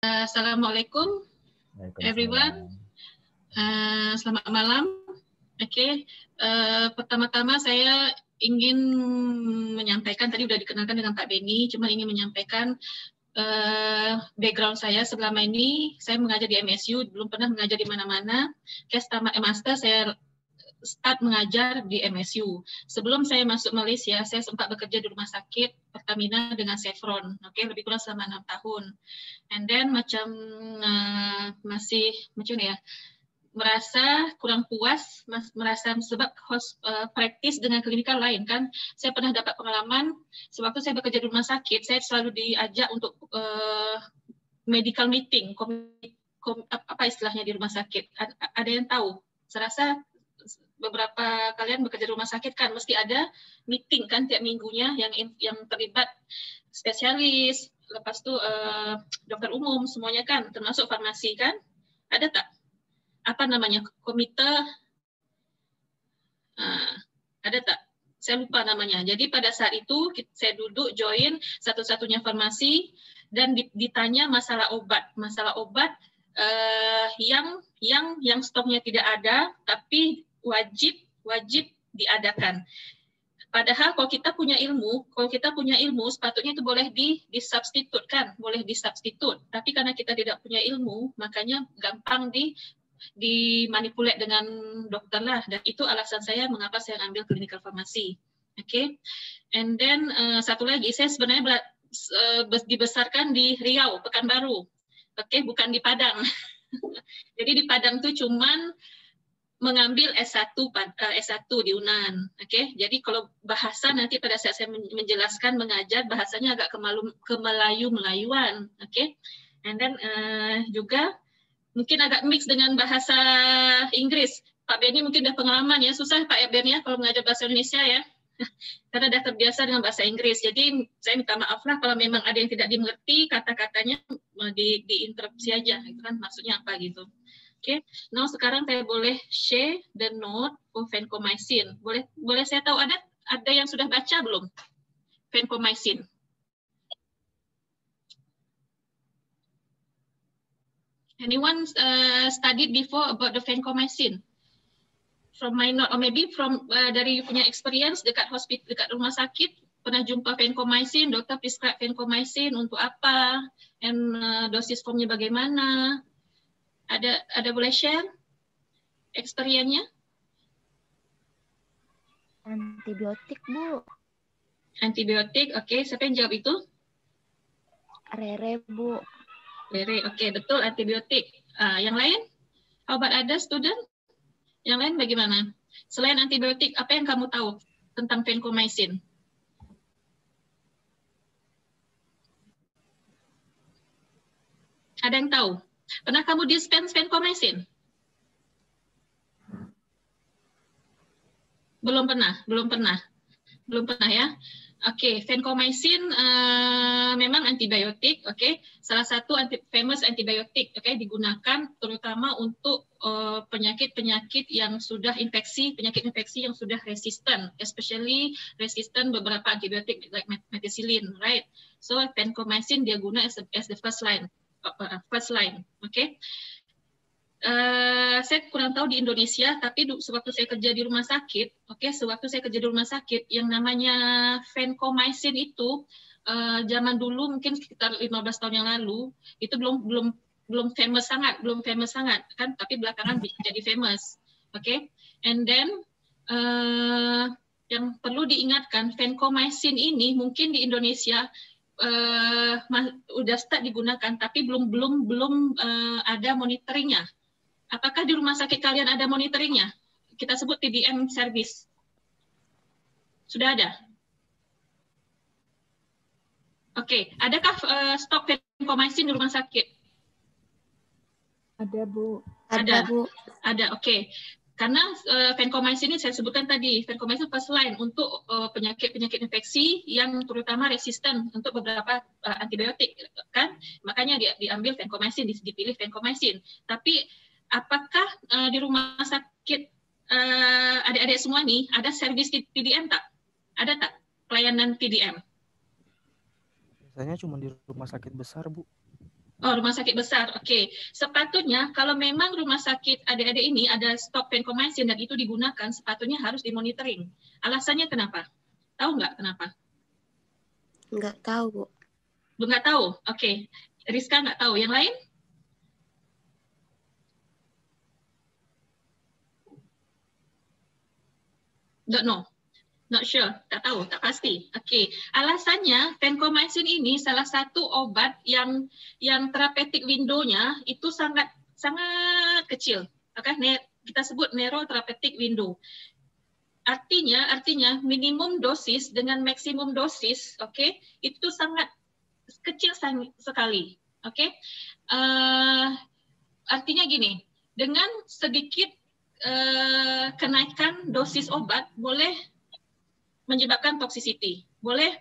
Assalamualaikum everyone. Selamat malam. Oke, pertama-tama saya ingin menyampaikan, tadi sudah dikenalkan dengan Pak Beni, cuma ingin menyampaikan background saya. Selama ini saya mengajar di MSU, belum pernah mengajar di mana-mana. Kes tamat master saya start mengajar di MSU. Sebelum saya masuk Malaysia, saya sempat bekerja di rumah sakit Pertamina dengan Chevron, lebih kurang selama 6 tahun. And then masih macam ni ya, merasa kurang puas, merasa sebab praktis dengan klinikal lain kan. Saya pernah dapat pengalaman sewaktu saya bekerja di rumah sakit, saya selalu diajak untuk medical meeting, apa istilahnya di rumah sakit. Ada yang tahu? Saya rasa beberapa kalian bekerja di rumah sakit kan mesti ada meeting kan tiap minggunya yang terlibat spesialis, lepas tu dokter umum semuanya kan, termasuk farmasi kan. Ada tak? Apa namanya? Komite? Ada tak? Saya lupa namanya. Jadi pada saat itu saya duduk join satu-satunya farmasi dan ditanya masalah obat. Masalah obat yang stoknya tidak ada tapi wajib diadakan. Padahal kalau kita punya ilmu sepatutnya itu boleh disubstitut kan, boleh disubstitut. Tapi karena kita tidak punya ilmu, makanya gampang dimanipulate dengan dokter lah. Dan itu alasan saya mengapa saya ambil clinical pharmacy. Oke. And then satu lagi, saya sebenarnya dibesarkan di Riau, Pekanbaru. Oke, bukan di Padang. Jadi di Padang tuh cuman mengambil S1 di UNAN. Oke, jadi kalau bahasa nanti pada saat saya menjelaskan mengajar bahasanya agak Kemelayu-melayuan. Oke, and then juga mungkin agak mix dengan bahasa Inggris. Pak Beni mungkin udah pengalaman ya, susah Pak Beni ya kalau mengajar bahasa Indonesia ya. Karena sudah terbiasa dengan bahasa Inggris. Jadi saya minta maaf lah kalau memang ada yang tidak dimengerti kata-katanya diinterupsi aja, itu kan maksudnya apa gitu. Oke, now sekarang saya boleh share the note for vancomycin. Boleh saya tahu ada yang sudah baca belum vancomycin? Anyone studied before about the vancomycin? From my note or maybe from dari punya experience dekat hospital, dekat rumah sakit, pernah jumpa vancomycin, dokter prescribe vancomycin untuk apa, and dosis formnya bagaimana? Ada boleh share experience-nya? Antibiotik, Bu. Antibiotik, oke. Siapa yang jawab itu? Rere, Bu. Rere, oke, betul antibiotik. Yang lain? How about other student? Yang lain bagaimana? Selain antibiotik, apa yang kamu tahu tentang vancomycin? Ada yang tahu? Pernah kamu dispense vancomycin? Belum pernah ya. Oke, vancomycin memang antibiotik, oke. Salah satu famous antibiotik, oke, digunakan terutama untuk penyakit-penyakit yang sudah infeksi, penyakit infeksi yang sudah resisten, especially resisten beberapa antibiotik like methicillin, right? So vancomycin dia guna as the first line, oke. Saya kurang tahu di Indonesia, tapi sewaktu saya kerja di rumah sakit, sewaktu saya kerja di rumah sakit, yang namanya vancomycin itu zaman dulu mungkin sekitar 15 tahun yang lalu itu belum famous sangat kan, tapi belakangan jadi famous, oke. And then yang perlu diingatkan, vancomycin ini mungkin di Indonesia udah start digunakan, tapi belum ada monitoringnya. Apakah di rumah sakit kalian ada monitoringnya? Kita sebut TDM service. Sudah ada? Oke, adakah stok vancomycin di rumah sakit? Ada, Bu. Ada, Bu. Ada, oke. Karena vancomycin ini saya sebutkan tadi, vancomycin first line untuk penyakit-penyakit infeksi yang terutama resisten untuk beberapa antibiotik, kan? Makanya diambil vancomycin, dipilih vancomycin. Tapi apakah di rumah sakit adik-adik semua nih ada servis TDM tak? Ada tak pelayanan TDM? Biasanya cuma di rumah sakit besar, Bu. Oh, rumah sakit besar. Okey. Sepatutnya kalau memang rumah sakit adik-adik ini ada stok vancomycin dan itu digunakan, sepatutnya harus dimonitoring. Alasannya kenapa? Tahu nggak kenapa? Nggak tahu, Bu. Nggak tahu? Okey. Rizka nggak tahu. Yang lain? Don't know. Not sure, tak tahu, tak pasti. Okey, alasannya vancomycin ini salah satu obat yang therapeutic window-nya itu sangat kecil. Okay? Kita sebut narrow therapeutic window. Artinya minimum dosis dengan maksimum dosis, okay, itu sangat kecil sekali. Okay? Artinya gini, dengan sedikit kenaikan dosis obat boleh menyebabkan toxicity, boleh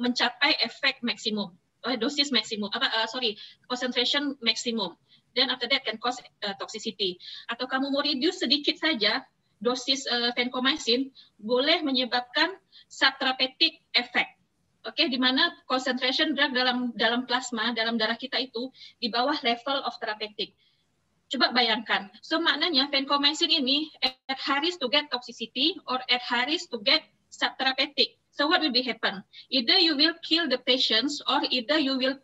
mencapai efek maksimum, dosis maksimum, concentration maksimum. Then after that can cause toxicity. Atau kamu mau reduce sedikit saja dosis vancomycin, boleh menyebabkan subtherapeutic effect. Oke, di mana concentration drug dalam plasma, dalam darah kita itu di bawah level of therapeutic. Coba bayangkan. So maknanya vancomycin ini at high risk to get toxicity or at high risk to get subtherapeutic. So what will be happen? Either you will kill the patients or either you will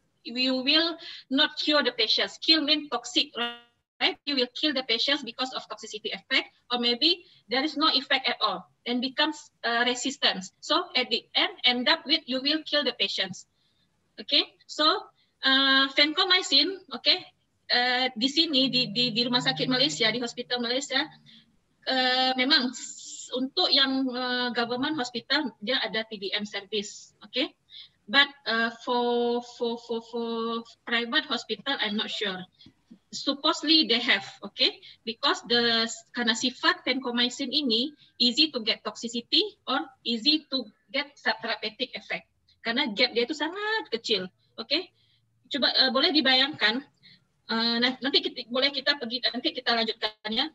not cure the patients. Kill means toxic, right? You will kill the patients because of toxicity effect, or maybe there is no effect at all and becomes resistance. So at the end up with you will kill the patients. Okay, so vancomycin, okay, di sini di rumah sakit Malaysia, di hospital Malaysia, memang untuk yang government hospital dia ada TDM service, okay. But for private hospital, I'm not sure. Supposedly they have, okay, because karena sifat vancomycin ini easy to get toxicity or easy to get subtherapeutic effect. Karena gap dia itu sangat kecil, okay. Coba boleh dibayangkan. Nanti kita lanjutkan ya.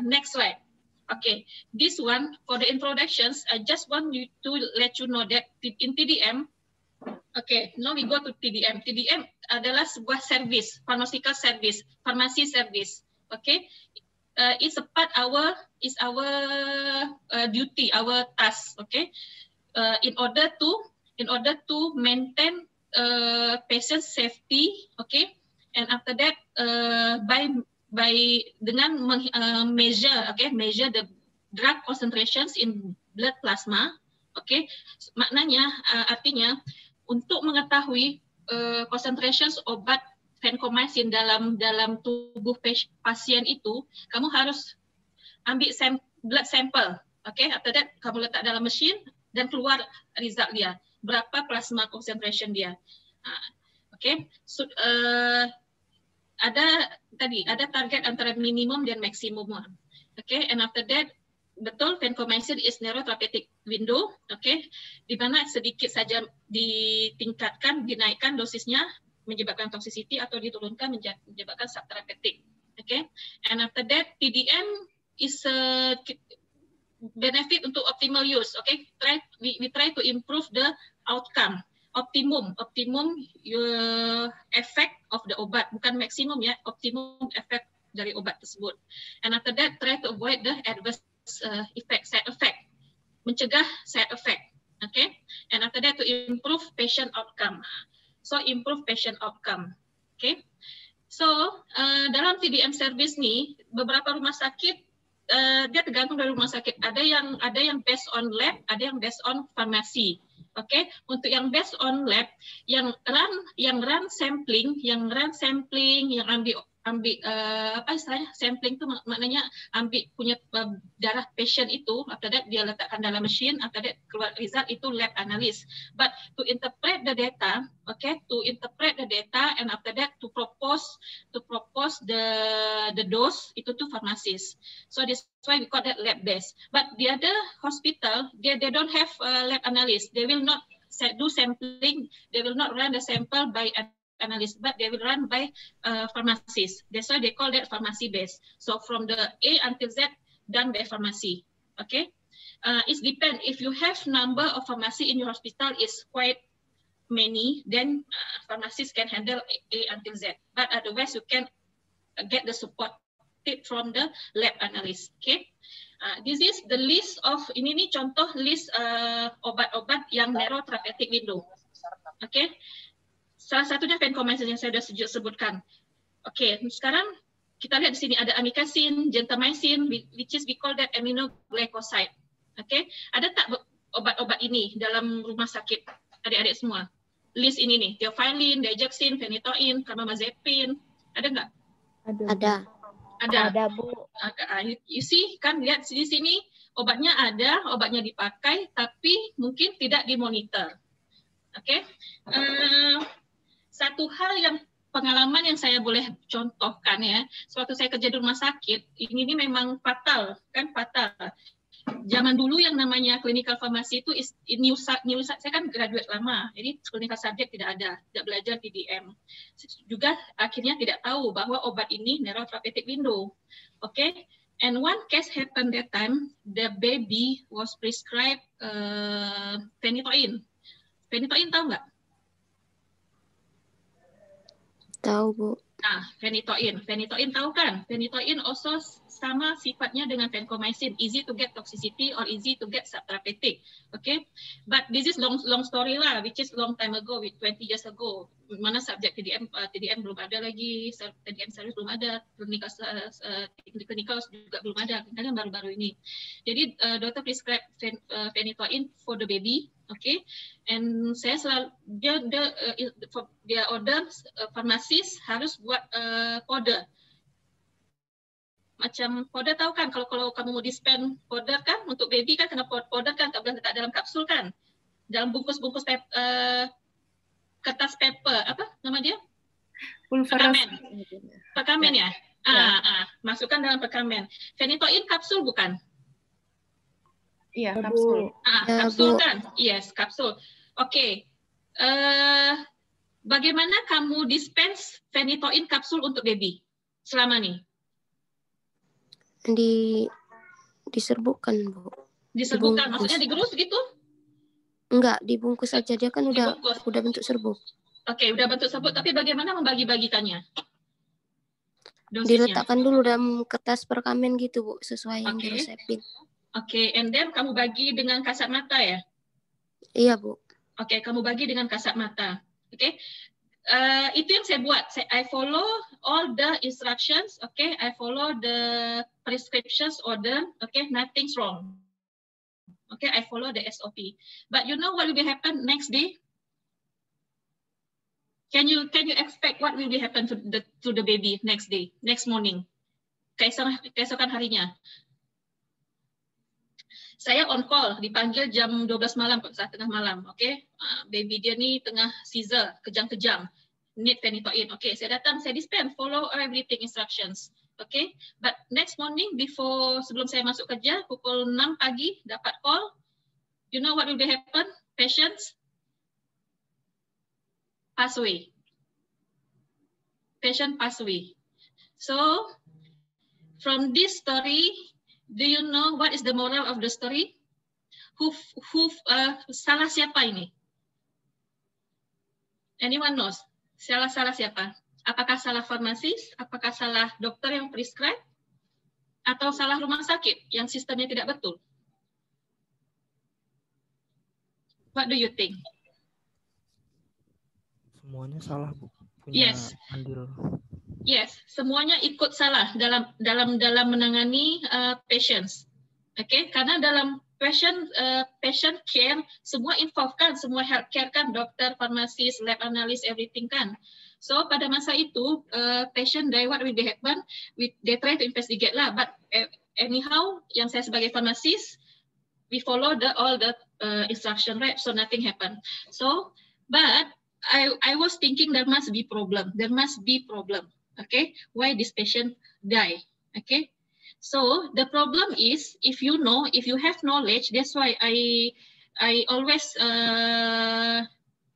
Next slide. Okay, this one for the introductions. I just want you to let you know that in TDM. Okay, now we go to TDM. TDM adalah sebuah service, pharmaceutical service, pharmacy service. Okay, it's a part our duty, our task. Okay, in order to maintain patient safety. Okay. And after that, by dengan measure the drug concentrations in blood plasma, okay, maknanya artinya untuk mengetahui concentrations obat vancomycin dalam tubuh pasien itu, kamu harus ambil blood sample, okay. After that, kamu letak dalam mesin dan keluar result dia, berapa plasma concentration dia, okay. So, ada target antara minimum dan maksimum. Okay, and after that, betul vancomycin is narrow therapeutic window, okay, di mana sedikit saja ditingkatkan, dinaikkan dosisnya menyebabkan toxicity atau diturunkan menyebabkan subtherapeutic. Okay, and after that TDM is a benefit untuk optimal use. Okay, we try to improve the outcome. Optimum effect of the obat, bukan maksimum ya, optimum effect dari obat tersebut. And after that, try to avoid the adverse effect, side effect, mencegah side effect, okay. And after that, to improve patient outcome. So improve patient outcome, okay. So dalam TDM service nih, beberapa rumah sakit dia tergantung dari rumah sakit. Ada yang based on lab, ada yang based on pharmacy. Oke, untuk yang based on lab, yang run sampling, yang ambil apa istilahnya, sampling itu maknanya ambil punya darah patient itu, after that dia letakkan dalam mesin, after that keluar result itu lab analyst. But to interpret the data, okay, and after that to propose the dose itu tuh pharmacist. So that's why we call that lab based. But the other hospital, they don't have lab analyst. They will not do sampling. They will not run the sample by analyst, but they will run by pharmacists. That's why they call that pharmacy based. So from the A until Z done by pharmacy. Okay, it depends. If you have number of pharmacy in your hospital, is quite many, then pharmacists can handle A until Z. But otherwise, you can get the support tip from the lab analyst. Okay, this is the list of ini contoh list obat-obat yang narrow therapeutic window. Okay, salah satunya vancomycin yang saya sudah sebutkan. Okay, sekarang kita lihat di sini ada amikacin, gentamicin, which is we call that aminoglycoside. Okay, ada tak obat-obat ini dalam rumah sakit adik-adik semua? List ini nih, theophylline, digoxin, phenytoin, carbamazepine, ada nggak? Ada. Ada, Bu. You see, kan lihat di sini obatnya ada, obatnya dipakai, tapi mungkin tidak dimonitor. Oke, satu hal yang pengalaman yang saya boleh contohkan ya, sewaktu saya kerja di rumah sakit, ini memang fatal, kan fatal. Zaman dulu yang namanya clinical pharmacy itu saya kan graduate lama, jadi clinical subject tidak ada, tidak belajar PDM. Juga akhirnya tidak tahu bahwa obat ini narrow therapeutic window. Okay, and one case happened that time, the baby was prescribed phenytoin. Phenytoin tahu nggak? Tahu, Bu. Nah, phenytoin tahu kan? Phenytoin also sama sifatnya dengan vancomycin, easy to get toxicity or easy to get subtherapeutic. Okay, but this is long story lah, which is long time ago, 20 years ago. Mana subjek TDM belum ada lagi, TDM service belum ada, clinical juga belum ada, kan baru-baru ini. Jadi dokter prescribe phenytoin for the baby. Okay, and saya selalu dia order farmasis harus buat powder. Macam powder tahu kan, kalau kamu mau dispense powder kan untuk baby kan kena powder kan, tak boleh letak dalam kapsul kan, dalam bungkus-bungkus kertas paper, apa nama dia? Perkamen ya. Masukkan dalam perkamen. Phenytoin kapsul bukan? Iya, kapsul. Kapsul kan? Yes, kapsul. Oke. Bagaimana kamu dispense phenytoin kapsul untuk baby selama nih? Diserbukkan, Bu. Diserbukkan, maksudnya digerus gitu? Enggak, dibungkus aja, dia kan udah bentuk serbuk. Oke, udah bentuk serbuk, tapi bagaimana membagi-bagikannya? Dosisnya? Diletakkan dulu dalam kertas perkamen gitu, Bu, sesuai yang diresepin. Oke, and then kamu bagi dengan kasat mata ya? Iya, Bu. Oke, kamu bagi dengan kasat mata. Oke, itu yang saya buat. I follow all the instructions. Okay, I follow the prescriptions order. Okay, nothing's wrong. Okay, I follow the SOP. But you know what will be happen next day? Can you expect what will be happen to the baby next day, next morning, keesokan harinya? Saya on call, dipanggil jam 12 malam, saat tengah malam, okay? Baby dia ni tengah seizure, kejang-kejang, need phenytoin. Okay, saya datang, saya dispense, follow everything instructions. Okay, but next morning sebelum saya masuk kerja, pukul 6 pagi, dapat call, you know what will be happen? Patients pass away. Patient pass away. So, from this story, do you know what is the moral of the story? Salah siapa ini? Anyone knows? Salah siapa? Apakah salah farmasis? Apakah salah dokter yang prescribe? Atau salah rumah sakit yang sistemnya tidak betul? What do you think? Semuanya salah, Bu. Punya andil. Yes, semuanya ikut salah dalam menangani patients. Okay, karena dalam patient care semua involved kan, semua healthcare kan, dokter, farmasis, lab analyst, everything kan. So pada masa itu patient die, what will be happen? They try to investigate lah, but anyhow yang saya sebagai farmasis, we follow all the instruction, right? So nothing happen. So but I was thinking there must be problem. There must be problem. Okay, why this patient die? Okay, so the problem is if you have knowledge. That's why I always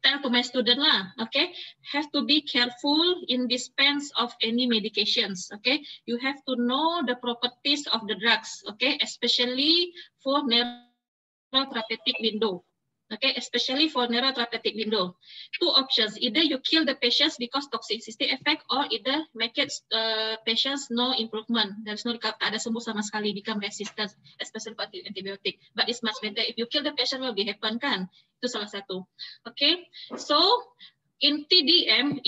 tell to my student lah. Okay, have to be careful in dispense of any medications. Okay, you have to know the properties of the drugs. Okay, especially for narrow therapeutic window. Okay, especially for narrow therapeutic window. Two options: either you kill the patients because toxicity effect, or either make it patients no improvement. There's no tak ada sembuh sama sekali, become resistant, especially for antibiotic. But it's much better if you kill the patient will be happen kan? Itu salah satu. Okay, so in TDM,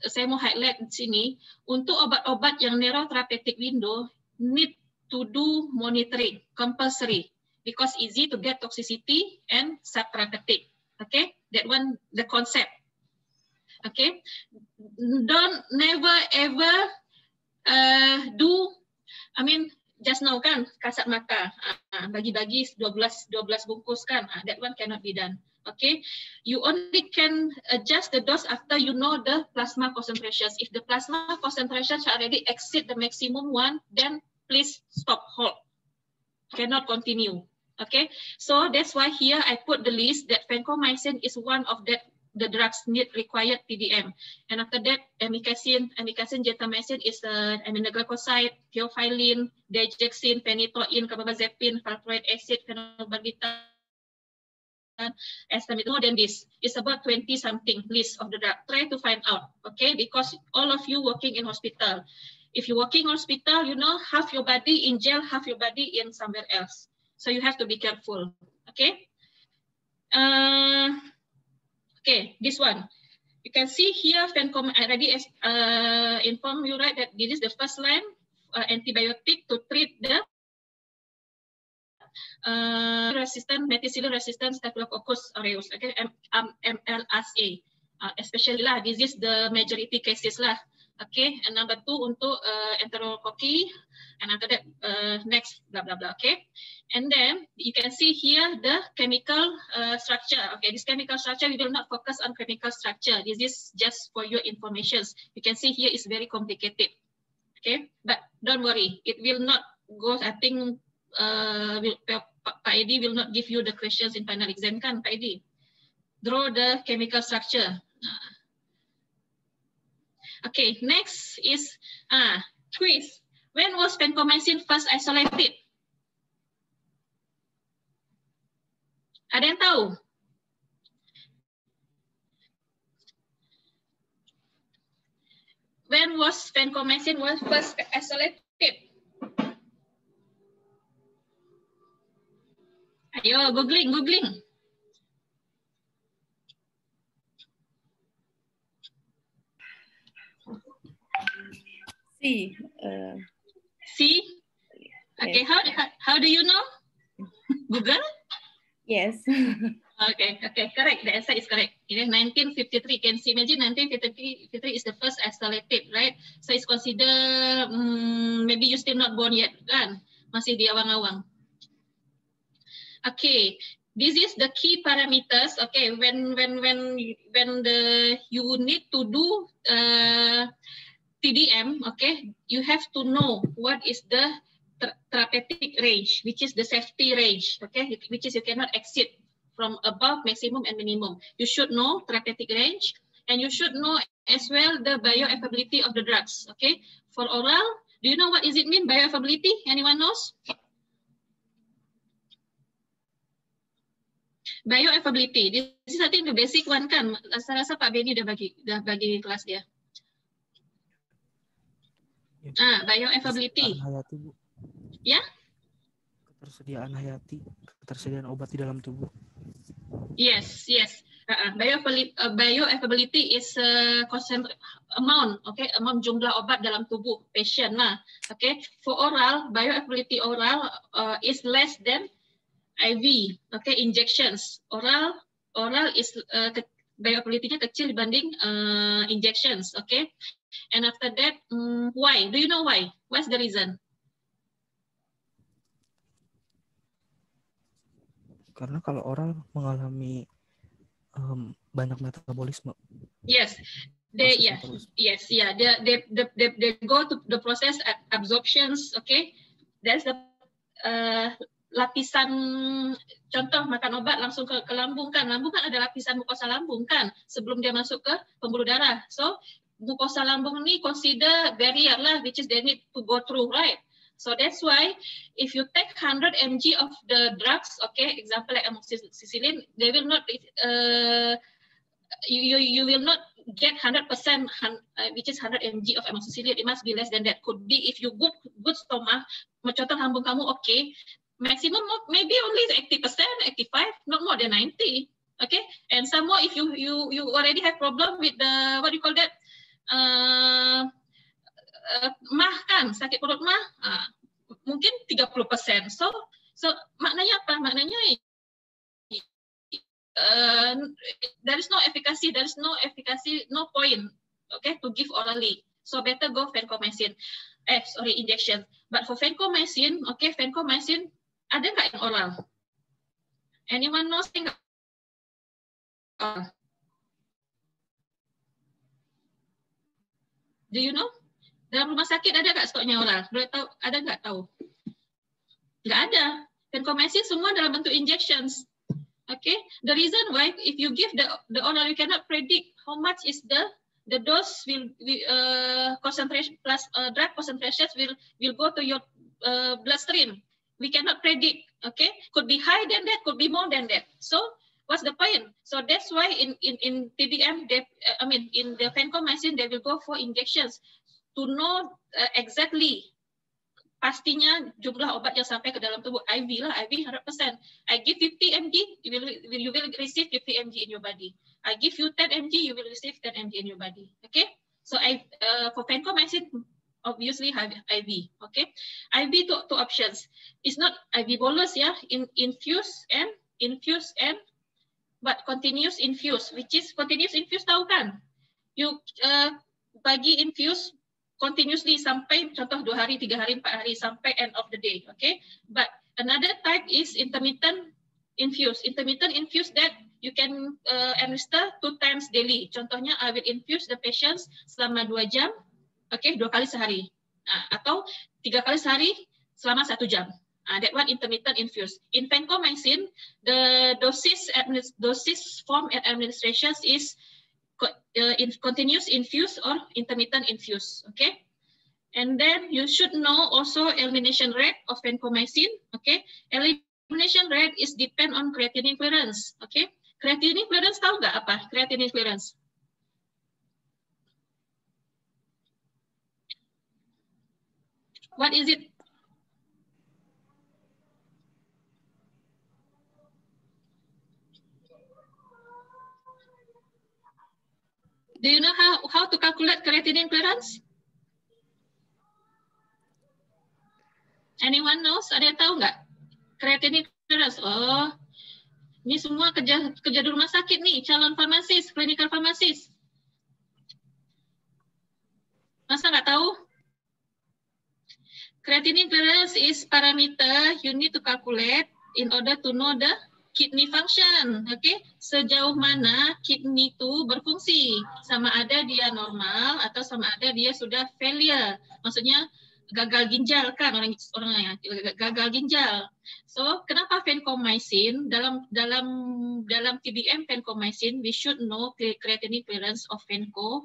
saya mau highlight di sini untuk obat-obat yang narrow therapeutic window need to do monitoring compulsory. Because easy to get toxicity and subtherapeutic. Okay, that one the concept. Okay, don't never ever just now kan kasat mata bagi-bagi 12 bungkus kan, that one cannot be done. Okay, you only can adjust the dose after you know the plasma concentrations. If the plasma concentrations already exceed the maximum one, then please stop, halt, cannot continue. Okay, so that's why here I put the list that vancomycin is one of the drugs need required TDM. And after that, amikacin, gentamicin is aminoglycoside, theophylline, digoxin, phenytoin, carbamazepine, valproic acid, phenobarbital, estimate more than this. It's about 20-something list of the drug. Try to find out, okay? Because all of you working in hospital. If you working in hospital, you know, half your body in jail, half your body in somewhere else. So you have to be careful, okay? Okay, this one. You can see here, Vancomycin, I already informed you, right, that this is the first line antibiotic to treat the methicillin-resistant Staphylococcus aureus, okay, MRSA. Especially lah, this is the majority cases lah. Okay, and number 2 untuk enterococci, and after that next blah blah blah. Okay, and then you can see here the chemical structure. Okay, this chemical structure we will not focus on chemical structure. This is just for your information. You can see here is very complicated. Okay, but don't worry, it will not go. I think Pak Edi will not give you the questions in final exam kan, Pak Edi? Draw the chemical structure. Okay, next is quiz. When was vancomycin first isolated? Ada yang tahu? When was vancomycin first isolated? Ayo, googling. C. C? Okay, yes. How do you know? Google? Yes. Okay, correct. The answer is correct. It is 1953. Can you imagine 1953 is the first isolated, right? So it's considered, maybe you still not born yet, kan? Masih di awang-awang. Okay, this is the key parameters. Okay, when you need to do TDM, okay, you have to know what is the therapeutic range, which is the safety range, okay, which is you cannot exceed from above maximum and minimum. You should know therapeutic range, and you should know as well the bioavailability of the drugs, okay. For oral, do you know what is it mean, bioavailability? Anyone knows? Bioavailability, this is I think the basic one kan, rasa-rasa Pak Benny udah bagi kelas dia. Bioavailability. Hayati, Bu. Ya? Ketersediaan hayati, ketersediaan obat di dalam tubuh. Yes. Bioavailability is amount, okay, amount jumlah obat dalam tubuh patient lah, okay. For oral, bioavailability oral is less than IV, okay, injections. Oral is bioavailability-nya kecil dibanding injections, okay. And after that, why? Do you know why? What's the reason? Karena kalau oral mengalami banyak metabolisme. Yes, they go to the process absorptions. Okay, that's the lapisan. Contoh makan obat langsung ke lambung kan. Lambung kan ada lapisan mukosa lambung kan sebelum dia masuk ke pembuluh darah. So mukosa lambung ini consider barrier lah, which is they need to go through, right? So that's why if you take 100 mg of the drugs, okay, example like amoxicillin, they will not, you will not get 100%, which is 100 mg of amoxicillin. It must be less than that. Could be if you good stomach, contoh lambung kamu okay, maximum maybe only 80%, 85, not more than 90. Okay, and some more if you already have problem with the what do you call that, mah kan, sakit perut mah, mungkin 30%. So maknanya apa? Maknanya there is no efficacy, no point, okay, to give orally. So better go vancomycin, injection. But for vancomycin, okay, vancomycin ada nggak yang oral? Anyone knows? Do you know? Dalam rumah sakit ada nggak stoknya oral? Boleh tahu? Ada nggak tahu? Nggak ada. Vancomycin semua dalam bentuk injections. Okay. The reason why, if you give the oral, you cannot predict how much is the dose will concentration plus drug concentrations will go to your bloodstream. We cannot predict. Okay. Could be high than that. Could be more than that. So what's the point? So that's why in TDM, in the vancomycin, they will go for injections to know exactly pastinya jumlah obat yang sampai ke dalam tubuh. IV lah, IV 100%. I give 50 mg, you will receive 50 mg in your body. I give you 10 mg, you will receive 10 mg in your body. Okay? So for vancomycin, obviously have IV. Okay? IV two options. It's not IV bolus, yeah, infuse and but continuous infuse, which is continuous infuse, tahu kan? You bagi infuse continuously sampai contoh 2 hari, 3 hari, 4 hari sampai end of the day, okay? But another type is intermittent infuse. Intermittent infuse that you can administer 2 times daily. Contohnya I will infuse the patients selama 2 jam, okay, 2 kali sehari, atau 3 kali sehari selama 1 jam. That one intermittent infuse. In vancomycin, the dosage form and administrations is continuous infuse or intermittent infuse. Okay, and then you should know also elimination rate of vancomycin. Okay, elimination rate is depend on creatinine clearance. Okay, creatinine clearance, tahu nggak apa creatinine clearance? What is it? Do you know how to calculate creatinine clearance? Anyone knows? Ada yang tahu nggak? Creatinine clearance. Oh, ini semua kerja di rumah sakit nih, calon farmasis, clinical farmasis. Masa nggak tahu? Creatinine clearance is parameter you need to calculate in order to know the kidney function, okay? Sejauh mana kidney itu berfungsi, sama ada dia normal atau sama ada dia sudah failure, maksudnya gagal ginjal kan orangnya gagal ginjal. So kenapa vancomycin dalam TDM vancomycin we should know creatinine clearance of vanco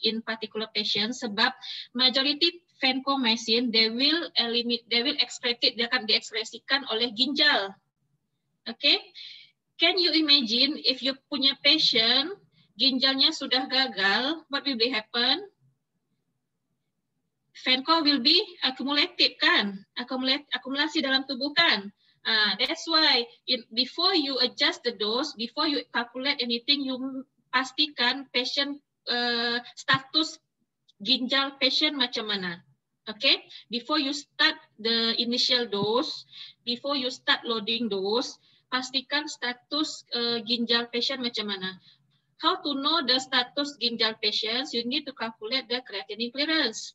in particular patient, sebab majority vancomycin they will excreted, dia akan diekspresikan oleh ginjal. Okay, can you imagine if you punya patient ginjalnya sudah gagal, what will be happen? Vanco will be accumulated kan, akumulasi dalam tubuh kan. That's why before you adjust the dose, before you calculate anything, you pastikan patient status ginjal patient macam mana. Okay, before you start the initial dose, before you start loading dose, pastikan status ginjal patient macam mana. How to know the status ginjal patients? You need to calculate the creatinine clearance.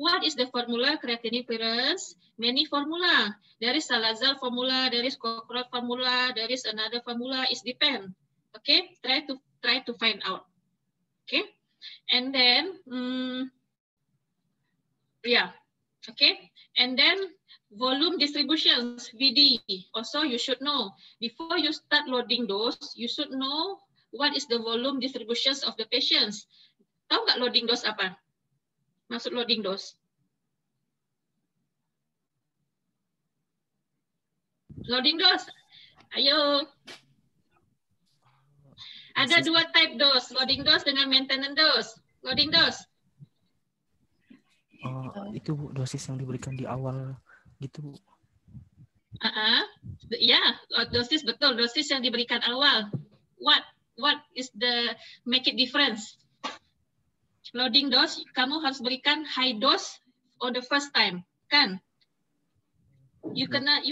What is the formula creatinine clearance? Many formula. There is Salazar formula, there is Cochrane formula, there is another formula. It depends. Okay, try to find out. Okay, and then yeah, okay, and then volume distributions, VD. Also, you should know before you start loading dose, you should know what is the volume distributions of the patients. Tahu nggak loading dose apa? Maksud loading dose? Loading dose. Ayo. Ada dua type dose, loading dose dengan maintenance dose. Loading dose. Itu Bu, dosis yang diberikan di awal gitu Bu. Ya, dosis betul, dosis yang diberikan awal. What is the make it difference? Loading dose, kamu harus berikan high dose on the first time, kan? You kena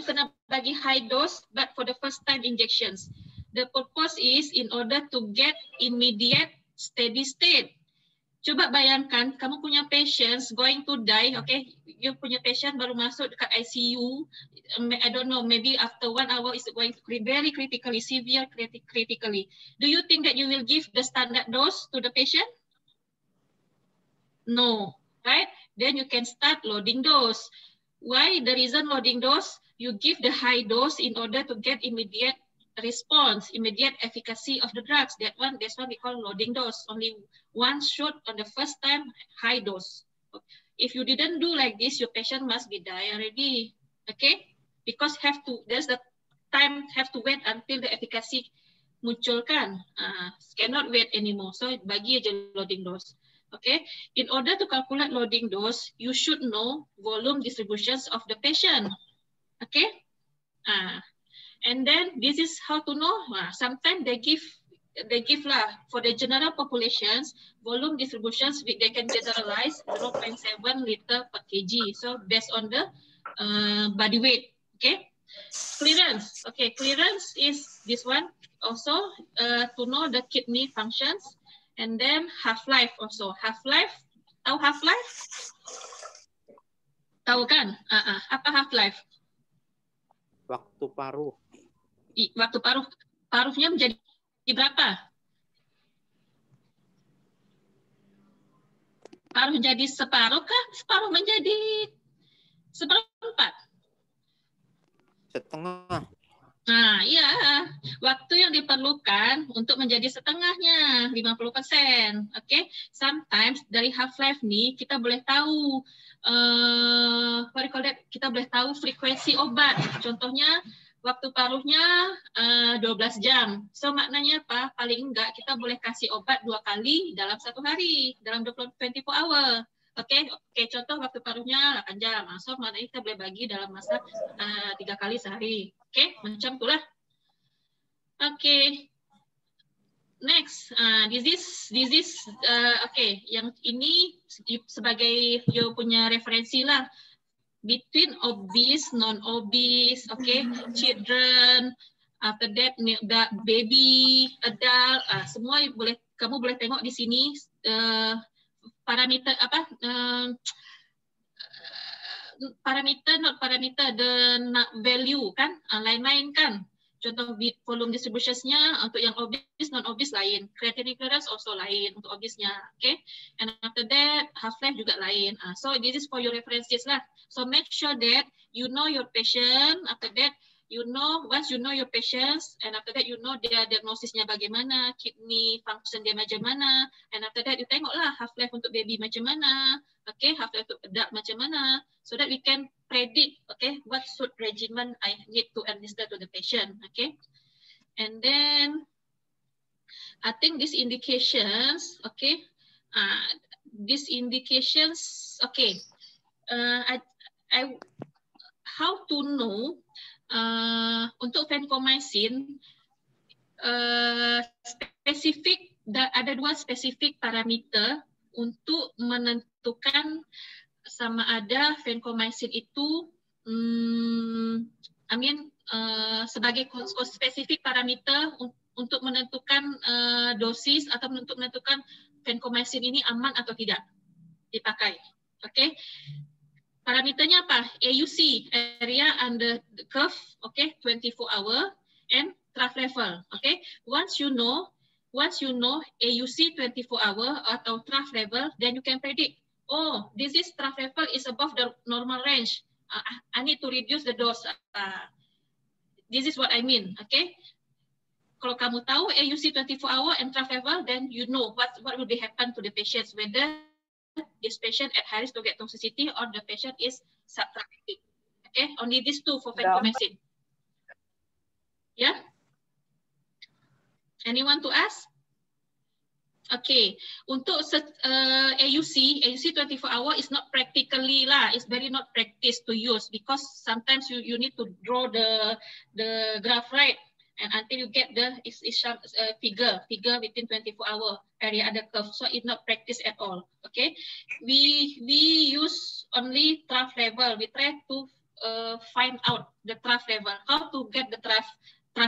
bagi high dose, but for the first time injections. The purpose is in order to get immediate steady state. Coba bayangkan, kamu punya patients going to die, okay? You punya patient baru masuk dekat ICU. I don't know, maybe after 1 hour is going to be very critically, severe critically. Do you think that you will give the standard dose to the patient? No, right? Then you can start loading dose. Why the reason loading dose? You give the high dose in order to get immediate response, immediate efficacy of the drugs. That's one we call loading dose. Only one shot on the first time, high dose. If you didn't do like this, your patient must be die already. Okay? Because there's the time have to wait until the efficacy munculkan. Cannot wait anymore. So bagi aja loading dose. Okay? In order to calculate loading dose, you should know volume distributions of the patient. Okay? And then this is how to know. Sometimes they give lah for the general populations volume distributions they can generalize 0.7 liter per kg. So based on the body weight. Okay. Clearance. Okay. Clearance is this one also to know the kidney functions. And then half-life also. Half-life. Tahu half-life? Tahu kan? Apa half-life? Waktu paruh. Waktu paruhnya menjadi berapa? Paruh jadi separuh kah? Separuh menjadi seperempat? Setengah. Nah, iya. Waktu yang diperlukan untuk menjadi setengahnya, 50%. Okay? Sometimes dari half-life nih, kita boleh tahu kita boleh tahu frekuensi obat. Contohnya, waktu paruhnya 12 jam. So maknanya apa? Paling enggak kita boleh kasih obat 2 kali dalam 1 hari, dalam 24 hour. Oke, contoh waktu paruhnya 8 jam. So maknanya kita boleh bagi dalam masa 3 kali sehari. Oke, macam itulah. Oke. Next, this is yang ini sebagai you punya referensi lah. Between obese, non-obese, okay, children, after that baby, adult, semua kamu boleh tengok di sini parameter the value kan, lain-lain kan. Contoh volume distributions-nya untuk yang obese, non-obese lain. Creatinine clearance also lain untuk obese-nya. Okay? And after that, half-life juga lain. So this is for your references lah. So make sure that you know your patient. After that, once you know your patients, and after that you know their diagnosisnya bagaimana, kidney function dia macam mana, and after that you tengoklah half-life untuk baby macam mana, okay, half-life untuk adult macam mana, so that we can predict, okay, what should regimen I need to administer to the patient, okay. And then I think these indications, okay, okay, how to know untuk vancomycin spesifik, ada 2 spesifik parameter untuk menentukan sama ada vancomycin itu sebagai spesifik parameter untuk menentukan dosis atau untuk menentukan vancomycin ini aman atau tidak dipakai. Oke. Parameternya apa? AUC, area under the curve, okay, 24 hour, and trough level, okay. Once you know AUC 24 hour atau trough level, then you can predict, oh, this is trough level is above the normal range. I need to reduce the dose. This is what I mean, okay. Kalau kamu tahu AUC 24 hour and trough level, then you know what will be happen to the patients, whether this patient at high risk to get toxicity or the patient is subtherapeutic. Okay, only these 2 for vancomycin. Yeah? Anyone to ask? Okay, untuk AUC 24 hour is not practically lah. It's very not practice to use because sometimes you need to draw the graph, right? And until you get the figure within 24 hour area under curve, so it's not practice at all. Okay, we use only trough level. We try to find out the trough level. How to get the trough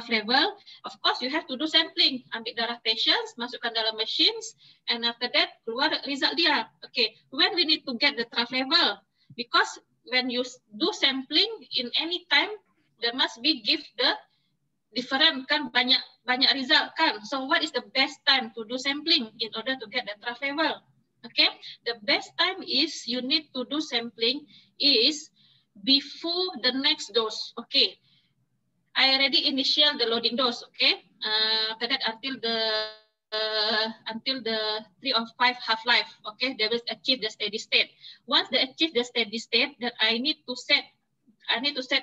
level? Of course, you have to do sampling. Ambil darah patients, masukkan dalam machines, and after that keluar result dia. Okay, when we need to get the trough level, because when you do sampling in any time, there must be give the different kan, banyak result kan. So what is the best time to do sampling in order to get the trough level? Okay, the best time is you need to do sampling is before the next dose. Okay, I already initial the loading dose. Okay, after that until the 3 or 5 half-life. Okay, they will achieve the steady state. Once they achieve the steady state, that I need to set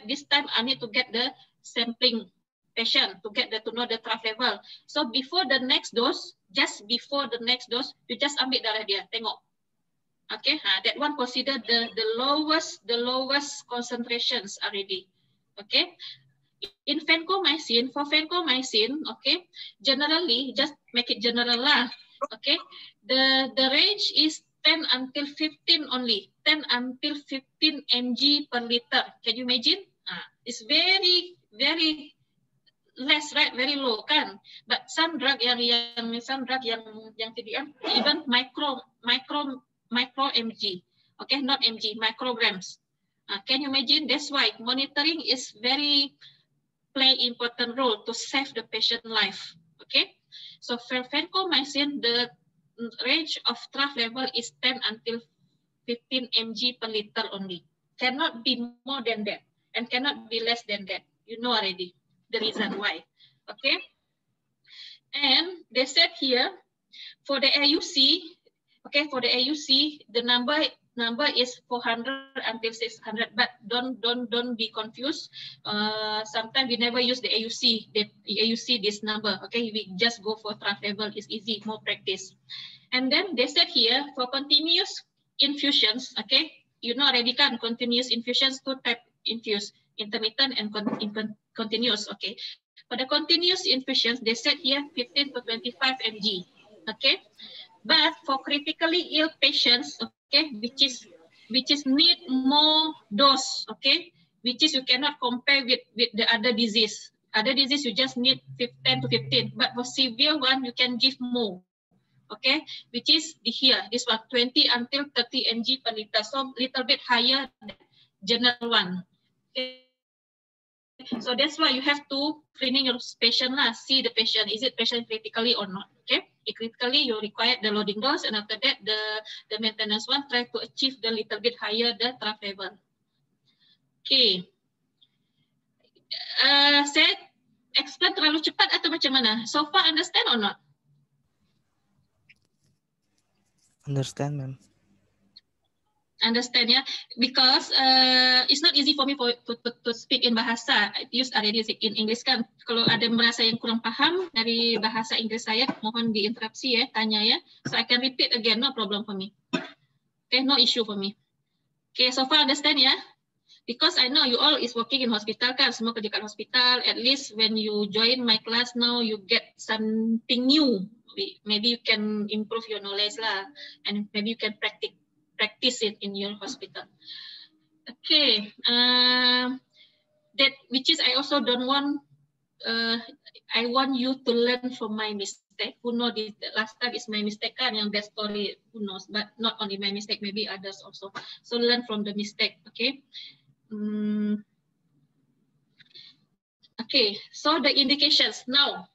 this time. I need to get the sampling patient to know the trough level. So before the next dose, just before the next dose, you just ambil darah dia, tengok. Okay, that one consider the lowest concentrations already. Okay. In vancomycin, for vancomycin, okay, generally, just make it general lah, okay, the range is 10 until 15 only, 10 until 15 mg per liter. Can you imagine? It's very, very less, right? Very low, kan? But some drug yang TDM, even micro mg, okay, not mg, micrograms. Can you imagine? That's why monitoring is very play important role to save the patient life. Okay, so for vancomycin, the range of trough level is 10 until 15 mg per liter only. Cannot be more than that and cannot be less than that. You know already the reason why. Okay, and they said here for the AUC, okay, for the AUC, the number is 400 until 600, but don't be confused. Sometimes we never use the AUC, this number. Okay, we just go for trough level. It's easy, more practice. And then they said here for continuous infusions. Okay, you know already kan, continuous infusions, 2 type infuse, intermittent and continuous. Okay, for the continuous infusions, they said here 15 to 25 mg. Okay, but for critically ill patients, okay, which is need more dose, okay, which is you cannot compare with the other disease. Other disease you just need 10 to 15, but for severe one you can give more, okay, which is here, this one 20 until 30 mg per liter, so little bit higher than general one. Okay. So that's why you have to screening your patient lah, see the patient, is it patient critically or not, okay. If critically, you require the loading dose, and after that, the maintenance one, try to achieve the little bit higher the trough level. Okay. Saya explain terlalu cepat atau macam mana? So far, understand or not? Understand, ma'am. Understand, ya, because it's not easy for me to speak in bahasa. I use already in English kan. Kalau ada merasa yang kurang paham dari bahasa Inggris saya, mohon diinterupsi ya, tanya ya. So I can repeat again, no problem for me. Okay, no issue for me. Okay, so far understand ya. Because I know you all is working in hospital kan, semua kerja kat hospital. At least when you join my class now, you get something new. Maybe you can improve your knowledge lah, and maybe you can practice it in your hospital. Okay, that which is I also don't want. I want you to learn from my mistake. Who know this? Last time is my mistake kan, yang that story. Who knows? But not only my mistake, maybe others also. So learn from the mistake. Okay. Okay. So the indications now.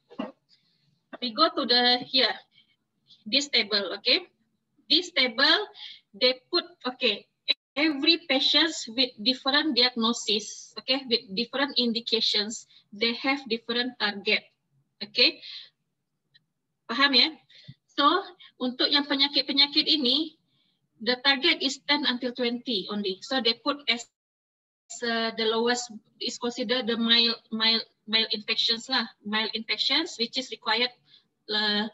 We go to the here. This table. Okay. This table. They put, okay, every patient with different diagnosis, okay, with different indications, they have different target, okay. Paham ya? So, untuk yang penyakit-penyakit ini, the target is 10 until 20 only. So, they put as the lowest is considered the mild infections lah, mild infections which is required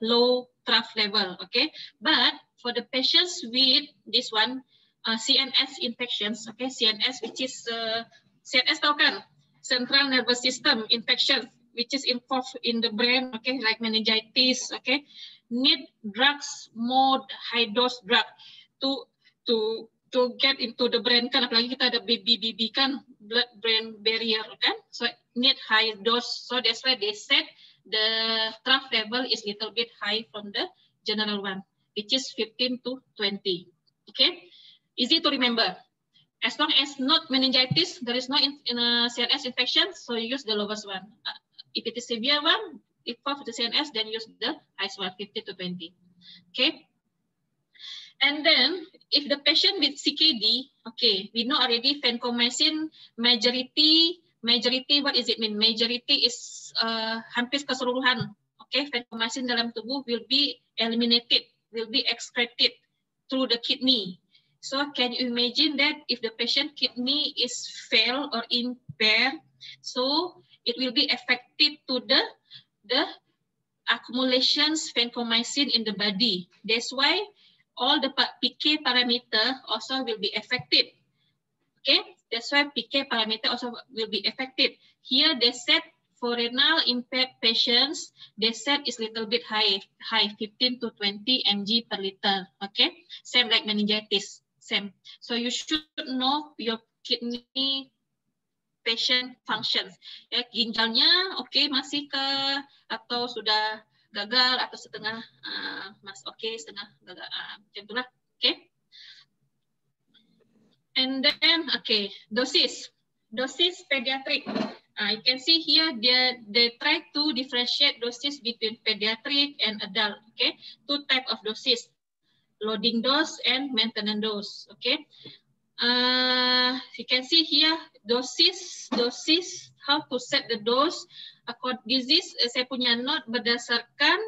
low trough level. Okay, but for the patients with this one CNS infections, okay, CNS which is CNS tahu kan, central nervous system infection which is involved in the brain, okay, like meningitis, okay, need drugs, more high dose drug to get into the brain kan, apalagi kita ada BBB kan, blood brain barrier kan, so need high dose. So that's why they said the trough level is little bit high from the general one, which is 15 to 20. Okay, easy to remember. As long as not meningitis, there is no CNS infection, so you use the lowest one. If it is severe one, if for the CNS, then use the highest one, 15 to 20. Okay. And then, if the patient with CKD, okay, we know already vancomycin majority, what is it mean? Majority is hampir keseluruhan. Okay, vancomycin dalam tubuh will be eliminated, will be excreted through the kidney. So can you imagine that if the patient kidney is fail or impaired, so it will be affected to the accumulations vancomycin in the body. That's why all the PK parameter also will be affected. Okay, that's why PK parameter also will be affected. Here they said for renal impaired patients, they said is little bit high, 15 to 20 mg per liter. Okay, same like meningitis, same. So you should know your kidney patient functions. Ya, ginjalnya okay masih ke atau sudah gagal atau setengah setengah gagal, macam itulah. Okay. And then dosis pediatric. You can see here they try to differentiate doses between pediatric and adult. Okay, two type of doses, loading dose and maintenance dose. Okay. You can see here dosis how to set the dose. Disease saya punya note berdasarkan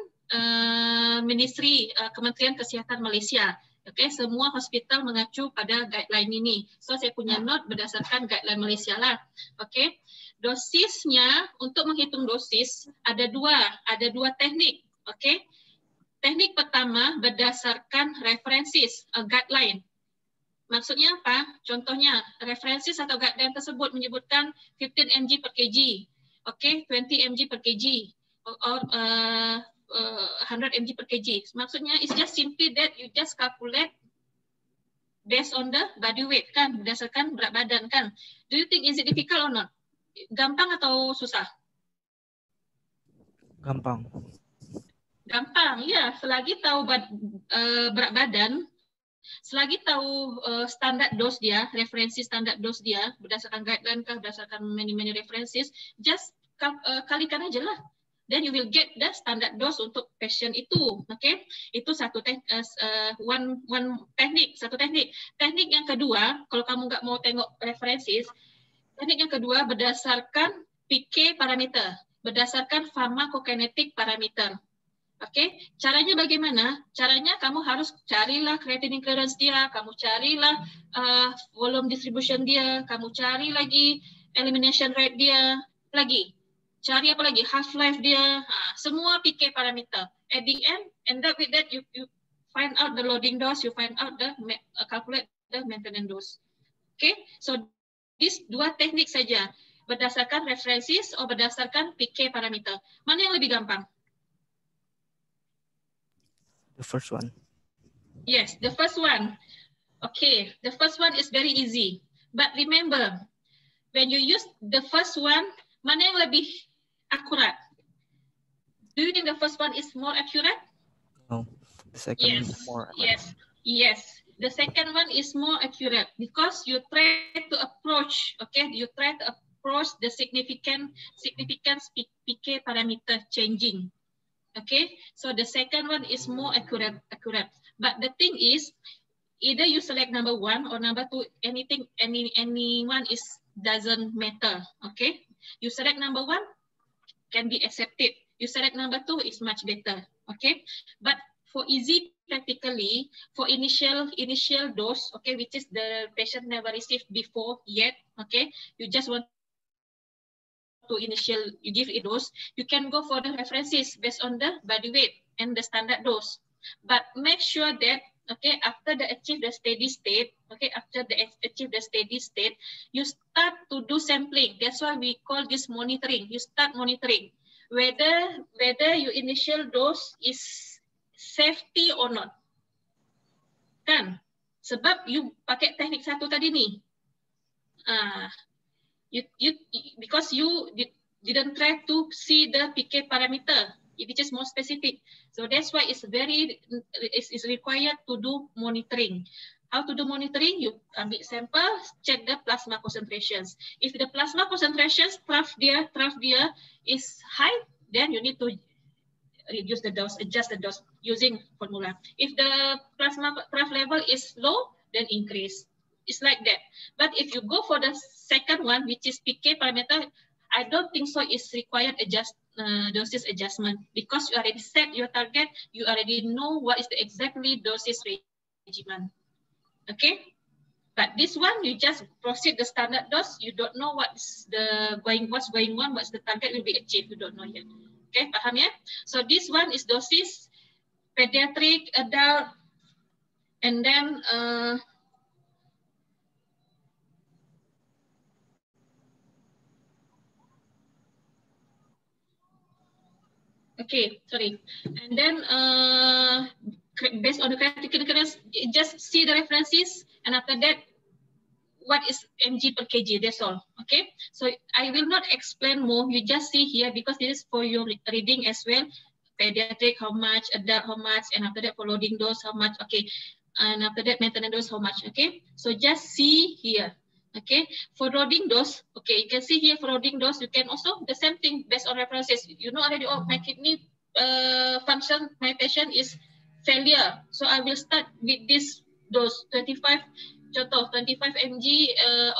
Ministry Kementerian Kesihatan Malaysia. Okay, semua hospital mengacu pada guideline ini. So saya punya note berdasarkan guideline Malaysia lah. Okay, dosisnya untuk menghitung dosis ada dua teknik. Okay, teknik pertama berdasarkan references, guideline. Maksudnya apa? Contohnya references atau guideline tersebut menyebutkan 15 mg per kg, okay, 20 mg per kg, or 100 mg per kg. Maksudnya it's just simply that you just calculate based on the body weight kan, berdasarkan berat badan kan. Do you think is it difficult or not? Gampang atau susah? Gampang. Gampang, ya. Selagi tahu berat badan, selagi tahu standar dos dia, referensi standar dos dia, berdasarkan guideline kah, berdasarkan many references, just kalikan aja lah. Then you will get the standard dose untuk patient itu. Okay, itu satu one teknik, satu teknik. Teknik yang kedua, kalau kamu nggak mau tengok references, teknik yang kedua berdasarkan PK parameter, berdasarkan pharmacokinetic parameter. Oke, caranya bagaimana? Caranya kamu harus carilah creatinine clearance dia, kamu carilah volume distribution dia, kamu cari lagi elimination rate dia, lagi cari apa lagi, half life dia, semua PK parameter. At the end up with that you find out the loading dose, you find out the calculate the maintenance dose. Okay, so this dua teknik saja, berdasarkan references atau berdasarkan PK parameter. Mana yang lebih gampang? The first one. Yes, the first one. Okay, the first one is very easy. But remember, when you use the first one, mana yang lebih akurat? Do you think the first one is more accurate? No, the second one is more accurate. Yes. The second one is more accurate because you try to approach, okay? You try to approach the significance PK parameter changing. Okay, so the second one is more accurate. But the thing is, either you select number one or number two, any one is doesn't matter. Okay, you select number one can be accepted. You select number two is much better. Okay, but for easy practically for initial dose, okay, which is the patient never received before yet, okay, you just want to you give a dose, you can go for the references based on the body weight and the standard dose. But make sure that, okay, after the achieve the steady state, okay, after the achieve the steady state, you start to do sampling. That's why we call this monitoring. You start monitoring whether your initial dose is safety or not. Kan? Sebab you pakai teknik satu tadi ni. Because you didn't try to see the PK parameter, which is more specific. So that's why it's required to do monitoring. How to do monitoring? You ambil sample, check the plasma concentrations. If the plasma concentrations trough dia is high, then you need to reduce the dose, adjust the dose using formula. If the plasma trough level is low, then increase. It's like that. But if you go for the second one, which is PK parameter, I don't think so it's required doses adjustment, because you already set your target, you already know what is the exactly doses regimen. Okay? But this one, you just proceed the standard dose, you don't know what's going on, what's the target will be achieved, you don't know yet. Okay, paham ya? So this one is dosis pediatric, adult, and then okay, sorry. And then based on the critical occurrence, just see the references, and after that, what is mg per kg, that's all. Okay, so I will not explain more, you just see here, because this is for your reading as well. Pediatric how much, adult how much, and after that for loading dose how much, okay, and after that maintenance dose how much. Okay, so just see here. Okay, for loading dose, okay, you can see here for loading dose, you can also the same thing based on references. You know already, oh, my kidney function, my patient is failure, so I will start with this dose 25, contoh 25 mg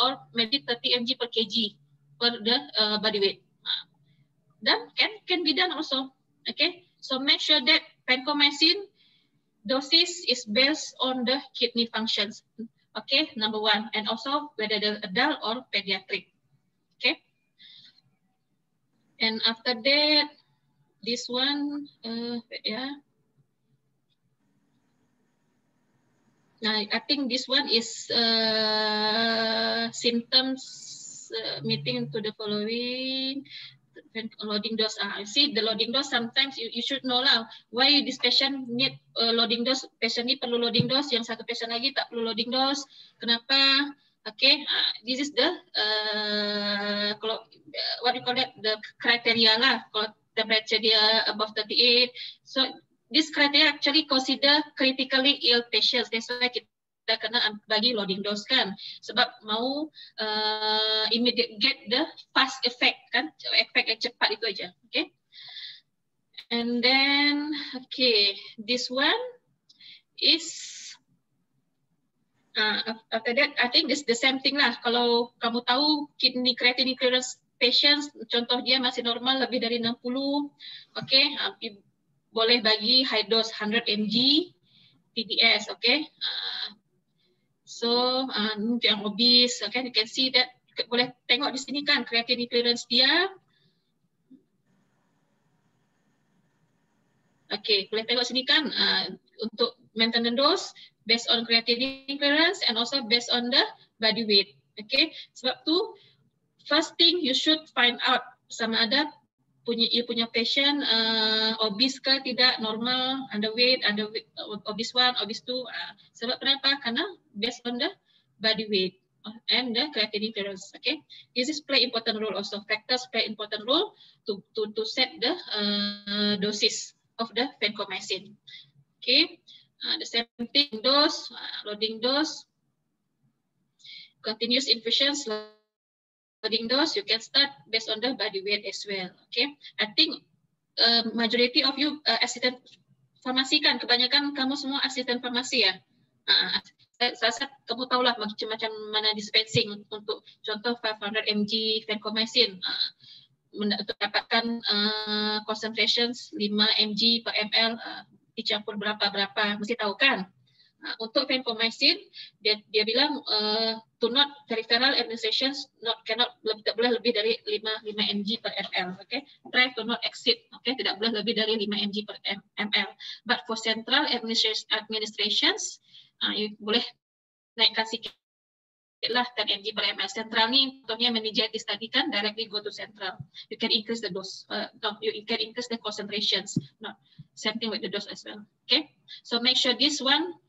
or maybe 30 mg per kg for the body weight. Then can be done also. Okay, so make sure that vancomycin dosage is based on the kidney functions. Okay, number one, and also whether the adult or pediatric. Okay, and after that, this one, yeah. I think this one is symptoms meeting to the following. Loading dose. See the loading dose, sometimes you should know lah why this patient need loading dose. Patient ni perlu loading dose, yang satu patient lagi tak perlu loading dose. Kenapa? Okay, this is the kalau what we call that, the criteria lah. Kalau temperature dia above 38, so this criteria actually consider critically ill patients. That's why kita kena bagi loading dose kan, sebab mau immediate get the fast effect kan, efek yang cepat itu aja. Okay, and then okay, this one is after that I think this the same thing lah. Kalau kamu tahu kidney creatinine clearance patients, contoh dia masih normal lebih dari 60, okay, boleh bagi high dose 100 mg TDS, okay. So untuk yang obese, okay, you can see that, boleh tengok di sini kan creatinine clearance dia. Okay, boleh tengok sini kan untuk maintenance dose based on creatinine clearance and also based on the body weight. Okay, sebab tu first thing you should find out sama ada you punya patient obese ke tidak, normal, underweight, obese 1, obese 2. Sebab kenapa? Karena based on the body weight and the creatinine clearance. Okay, this is play important role also. Factors play important role to set the doses of the vancomycin. Okay, the same thing dose, loading dose, continuous infusions, loading dose, you can start based on the body weight as well. Okay, I think majority of you assistant farmasi kan, kebanyakan kamu semua asisten farmasi ya. Saya kamu tahulah macam mana dispensing untuk contoh 500 mg vancomycin untuk dapatkan concentrations 5 mg per ml dicampur berapa, mesti tahu kan. Untuk vancomycin, dia bilang to not peripheral administrations cannot tak boleh lebih dari 5 mg per ml. Okay, try to not exceed. Okay, tidak boleh lebih dari 5 mg per ml. But for central administrations, you boleh naikkan sedikit lah 10 mg per ml. Central ni contohnya meningitis tadi kan directly go to central. You can increase the dose. You can increase the concentrations. Not same thing with the dose as well. Okay, so make sure this one.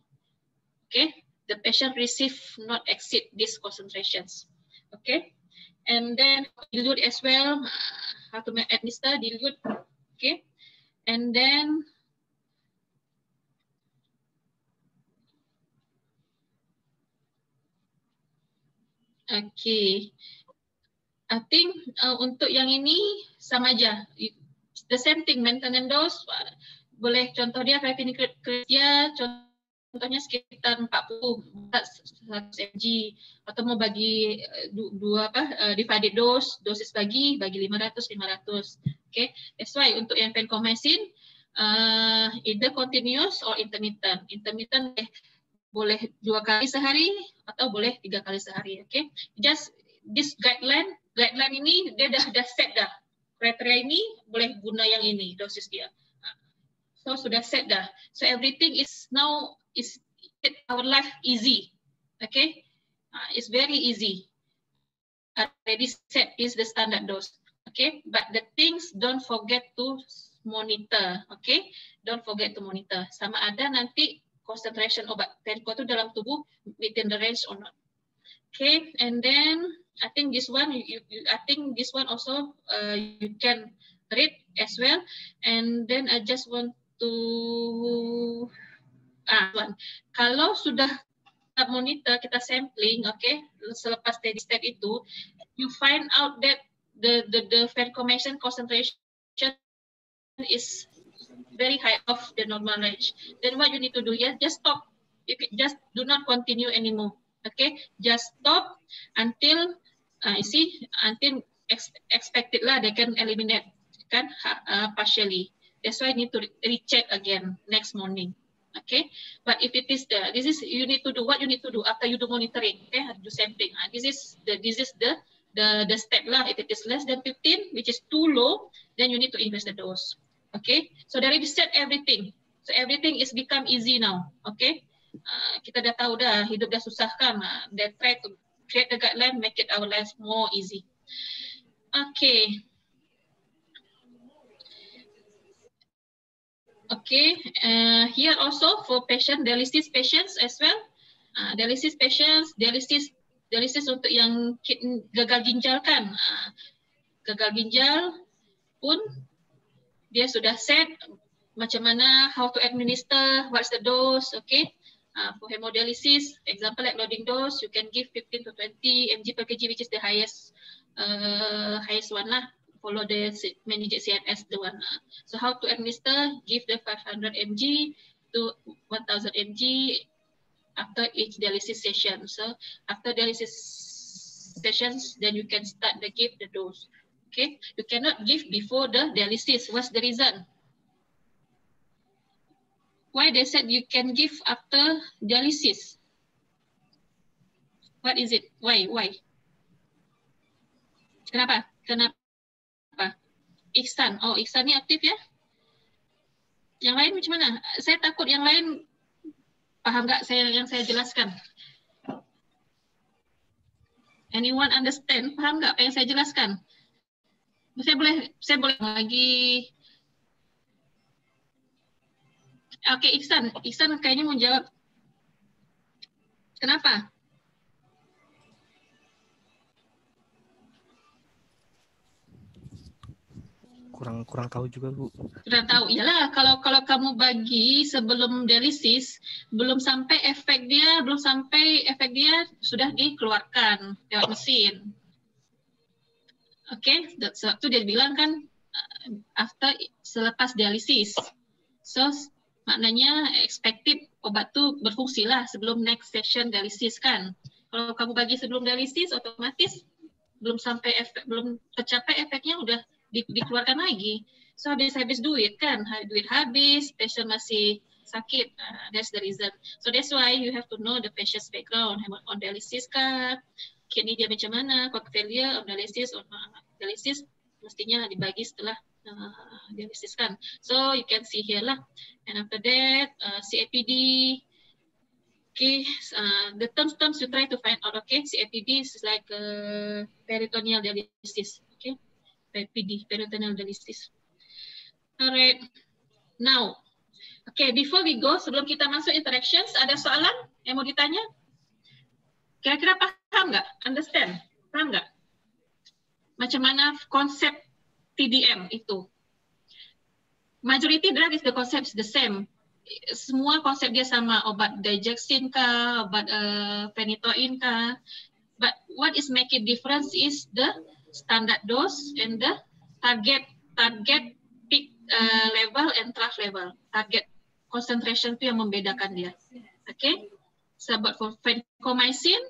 Okay, the patient receive not exceed these concentrations. Okay, and then dilute as well. How to administer dilute. Okay, and then okay, I think untuk yang ini sama aja. The same thing, maintenance dose. Boleh contoh dia Cratia, contohnya sekitar 40 mg, atau mau bagi divided dose, dosis bagi 500. Okay, that's why untuk yang vancomycin either continuous or intermittent. Intermittent boleh 2 kali sehari atau boleh 3 kali sehari. Okay, just this guideline ini dia dah set dah. Kriteria ini boleh guna yang ini dosis dia. So sudah set dah. So everything is now is our life easy. Okay, it's very easy. Already set is the standard dose. Okay, but the things don't forget to monitor. Okay, don't forget to monitor. Sama ada nanti concentration obat Vanco itu dalam tubuh within the range or not. Okay, and then I think this one I think this one also you can read as well. And then I just want to kalau sudah kita monitor, kita sampling, okay, selepas steady state itu, you find out that the vancomycin concentration is very high of the normal range. Then what you need to do, just stop. You just do not continue anymore. Okay, just stop until until expected lah they can eliminate kan partially. That's why you need to recheck again next morning. Okay, but if it is you need to do what you need to do after you do monitoring. Okay, do same thing. This is the step lah. If it is less than 15, which is too low, then you need to increase the dose. Okay, so dari set everything. So everything is become easy now. Okay, kita dah tahu dah hidup dah susah kan. They try to create the guideline, make it our life more easy. Okay. Okay, here also for patient dialysis patients as well. Dialysis patients, dialysis untuk yang gagal ginjal kan. Gagal ginjal pun dia sudah set macam mana, how to administer, what's the dose, okay. For hemodialysis, example like loading dose, you can give 15 to 20 mg per kg, which is the highest one lah. Follow the managed CNS the one. So how to administer? Give the 500 mg to 1000 mg after each dialysis session. So after dialysis sessions, then you can start the give the dose. Okay, you cannot give before the dialysis. What's the reason? Why they said you can give after dialysis? What is it? Why? Kenapa? Ihsan. Oh, Ihsan ni aktif ya? Yang lain macam mana? Saya takut yang lain paham nggak yang saya jelaskan? Anyone understand? Paham nggak apa yang saya jelaskan? Saya boleh lagi. Oke, Ihsan kayaknya mau jawab. Kenapa? Kurang tahu juga, Bu. Kurang tahu. Iyalah, kalau kamu bagi sebelum dialisis, belum sampai efek dia sudah dikeluarkan lewat mesin. Oke, itu dia bilang kan selepas dialisis. So maknanya expected obat tuh berfungsi lah sebelum next session dialisis kan. Kalau kamu bagi sebelum dialisis, otomatis belum tercapai efeknya udah dikeluarkan lagi. So habis duit kan, duit habis, patient masih sakit. That's the reason. So that's why you have to know the patient's background. On dialysis kah, kidney dia macam mana, heart failure, on dialysis, mestinya dibagi setelah dialysis kan. So you can see here lah. And after that, CAPD. Okay, the terms you try to find out. Okay, CAPD is like peritoneal dialysis. Okay, PPD, peritoneal dialysis. Alright, now, okay, before we go, sebelum kita masuk interactions, ada soalan yang mau ditanya? Kira-kira paham nggak? Understand? Paham nggak? Macam mana konsep TDM itu? Majority drug is the concept is the same. Semua konsep dia sama, obat digoxin kah, obat phenytoin kah. But what is make it difference is the standard dose and the target peak level and trough level. Target concentration itu yang membedakan dia. Okay? So but for vancomycin,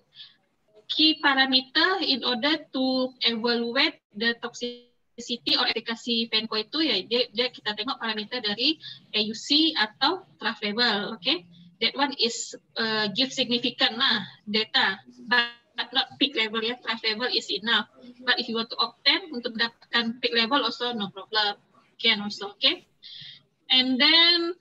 key parameter in order to evaluate the toxicity or efficacy vanco itu ya dia kita tengok parameter dari AUC atau trough level. Okay? That one is give significant lah data. But not peak level ya, trough level is enough. But if you want to obtain untuk mendapatkan peak level also no problem, can also, okay. And then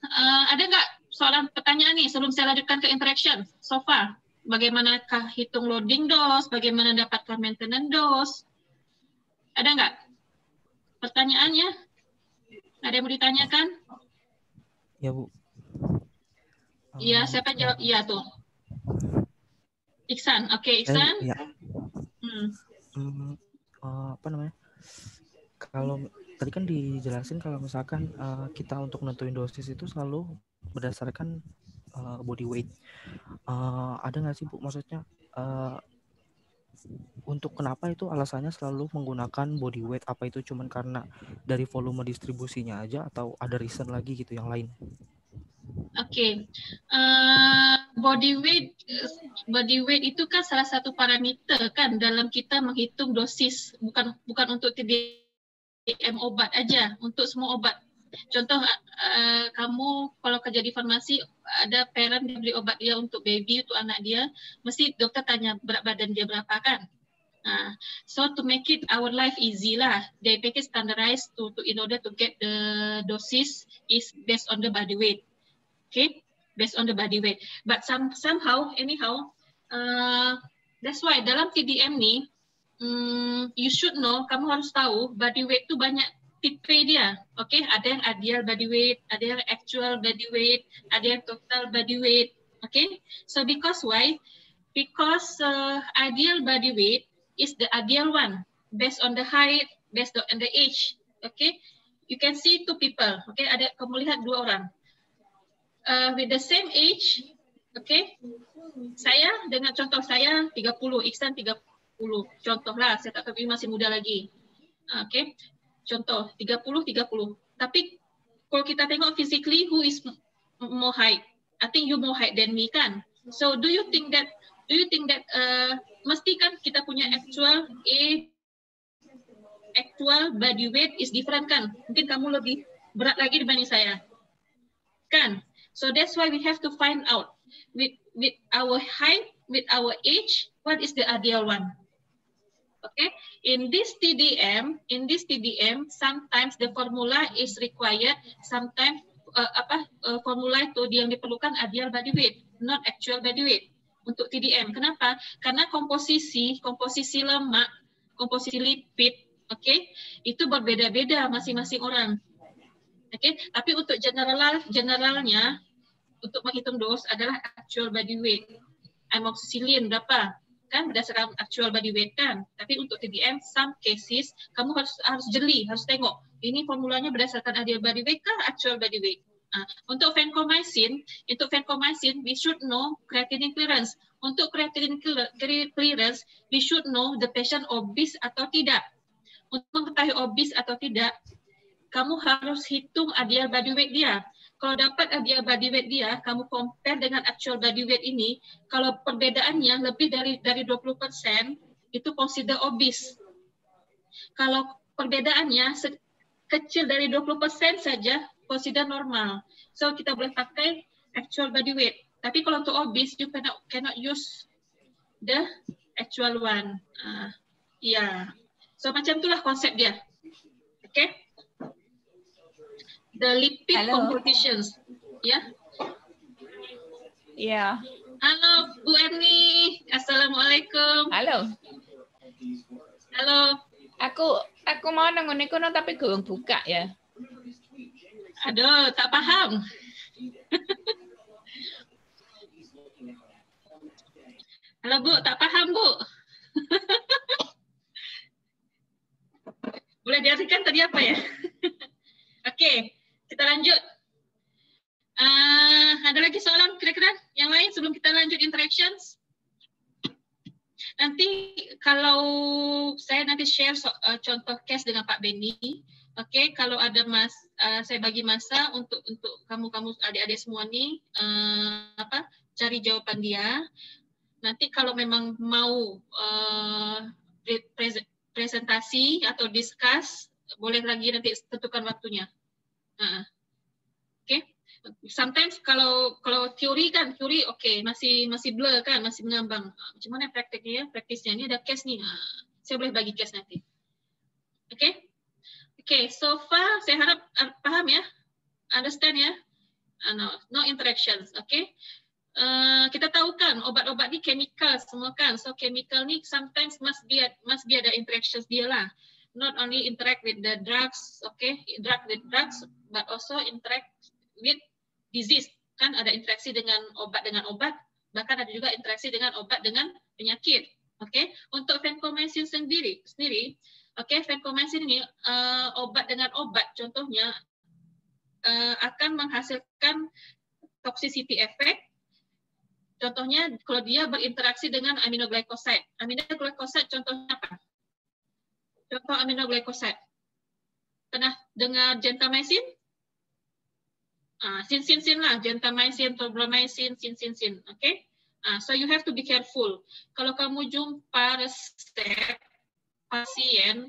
ada nggak soalan pertanyaan nih sebelum saya lanjutkan ke interaction so far? Bagaimanakah hitung loading dose? Bagaimana dapatkan maintenance dose? Ada nggak pertanyaannya? Ada yang mau ditanyakan? Ya Bu. Iya, siapa jawab? Iya tuh. Iksan, oke Iksan. Ya. Apa namanya? Kalau tadi kan dijelasin kalau misalkan kita untuk nentuin dosis itu selalu berdasarkan body weight. Ada nggak sih Bu? Maksudnya untuk kenapa itu alasannya selalu menggunakan body weight? Apa itu cuman karena dari volume distribusinya aja atau ada reason lagi gitu yang lain? Oke, body weight itu kan salah satu parameter kan dalam kita menghitung dosis, bukan untuk TDM obat aja, untuk semua obat. Contoh kamu kalau kerja di farmasi ada parent dia beli obat dia untuk baby, untuk anak dia, mesti dokter tanya berat badan dia berapa kan. So to make it our life easy lah, they make it standardized to in order to get the doses is based on the body weight. Okay, based on the body weight. But somehow, anyhow, that's why dalam TDM ni, you should know, kamu harus tahu body weight tu banyak tipe dia. Okay, ada yang ideal body weight, ada yang actual body weight, ada yang total body weight. Okay, so because why? Because ideal body weight is the ideal one, based on the height, based on the age. Okay, you can see two people. Okay, ada kamu lihat dua orang. With the same age, okay, saya dengan contoh saya 30, Iksan 30, contoh lah, saya tak tahu masih muda lagi, okay, contoh 30. Tapi kalau kita tengok physically, who is more height? I think you more height than me kan? So do you think that mesti kan kita punya actual body weight is different kan? Mungkin kamu lebih berat lagi dibanding saya, kan? So that's why we have to find out with our height, with our age, what is the ideal one. Okay, in this TDM, sometimes the formula is required, sometimes formula itu yang diperlukan ideal body weight, not actual body weight untuk TDM. Kenapa? Karena komposisi lemak, komposisi lipid, okay, itu berbeda-beda masing-masing orang. Okay, tapi untuk generalnya untuk menghitung dos adalah actual body weight. Amoxicillin berapa? Kan berdasarkan actual body weight kan. Tapi untuk TDM, some cases kamu harus jeli, harus tengok. Ini formulanya berdasarkan ideal body weight kah actual body weight? Untuk vancomycin, we should know creatinine clearance. Untuk creatinine clearance, we should know the patient obese atau tidak. Untuk mengetahui obese atau tidak, kamu harus hitung ideal body weight dia. Kalau dapat ideal body weight dia, kamu compare dengan actual body weight ini, kalau perbedaannya lebih dari 20%, itu consider obese. Kalau perbedaannya kecil dari 20% saja consider normal. So kita boleh pakai actual body weight. Tapi kalau untuk obese, you cannot use the actual one. Yeah. So macam itulah konsep dia. Okay. The lipid compositions. Ya. Ya. Halo Bu Erni. Assalamualaikum. Halo. Halo. Aku mau nanggung kono tapi gurung buka ya. Aduh, tak paham. Halo Bu, tak paham Bu. Boleh diartikan tadi apa ya? Oke, kita lanjut. Ada lagi soalan kira-kira yang lain sebelum kita lanjut interactions? Nanti kalau saya nanti share contoh case dengan Pak Benny, oke, kalau ada saya bagi masa untuk kamu adik-adik semua nih cari jawaban dia. Nanti kalau memang mau presentasi atau discuss, boleh lagi nanti tentukan waktunya. Oke. Sometimes kalau teori oke, masih blur kan, masih mengambang. Macam mana praktiknya? Praktisnya ini ada case nih. Saya boleh bagi case nanti. Oke. Oke, so far saya harap paham ya. Understand ya? No interactions, oke? Kita tahu kan obat-obat ni chemical semua kan. So chemical ni sometimes must be ada interactions dia lah. Not only interact with the drugs, okay? Interact with drugs, but also interact with disease, kan ada interaksi dengan obat, bahkan ada juga interaksi dengan obat dengan penyakit. Oke, untuk vancomycin sendiri, oke, vancomycin ini obat dengan obat, contohnya akan menghasilkan toxicity effect. Contohnya kalau dia berinteraksi dengan aminoglycoside. Aminoglycoside contohnya apa? Contoh aminoglycoside. Pernah dengar gentamicin? Sin lah, gentamicin, tobramycin, sin. Okay? So you have to be careful. Kalau kamu jumpa resep pasien,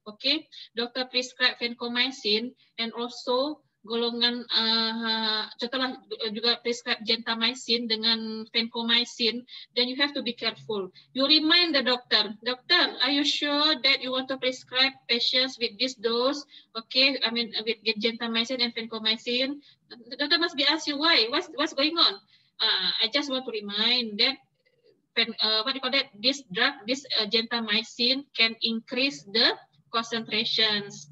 okay, dokter prescribe vancomycin and also golongan contohnya juga prescribe gentamicin dengan vancomycin, then you have to be careful. You remind the doctor, are you sure that you want to prescribe patients with this dose? Okay, I mean with gentamicin and vancomycin. The doctor must be asked you why, what's going on? I just want to remind that this drug, gentamicin can increase the concentrations.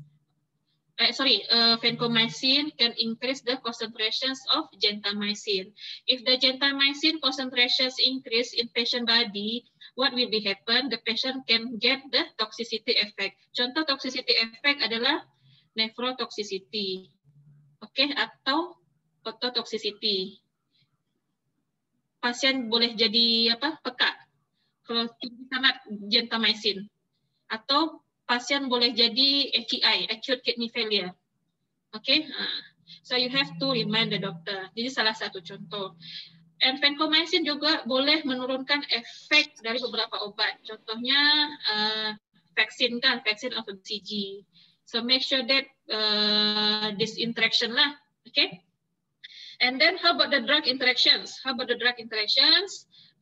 Vancomycin can increase the concentrations of gentamicin. If the gentamicin concentrations increase in patient body, what will be happen? The patient can get the toxicity effect. Contoh toxicity effect adalah nephrotoxicity, atau ototoxicity. Pasien boleh jadi peka kalau tinggi sangat gentamicin, atau pasien boleh jadi AKI, acute kidney failure. Okay, so you have to remind the doctor. Jadi salah satu contoh. And vancomycin juga boleh menurunkan efek dari beberapa obat. Contohnya vaksin of BCG. So make sure that this interaction lah, okay. And then how about the drug interactions?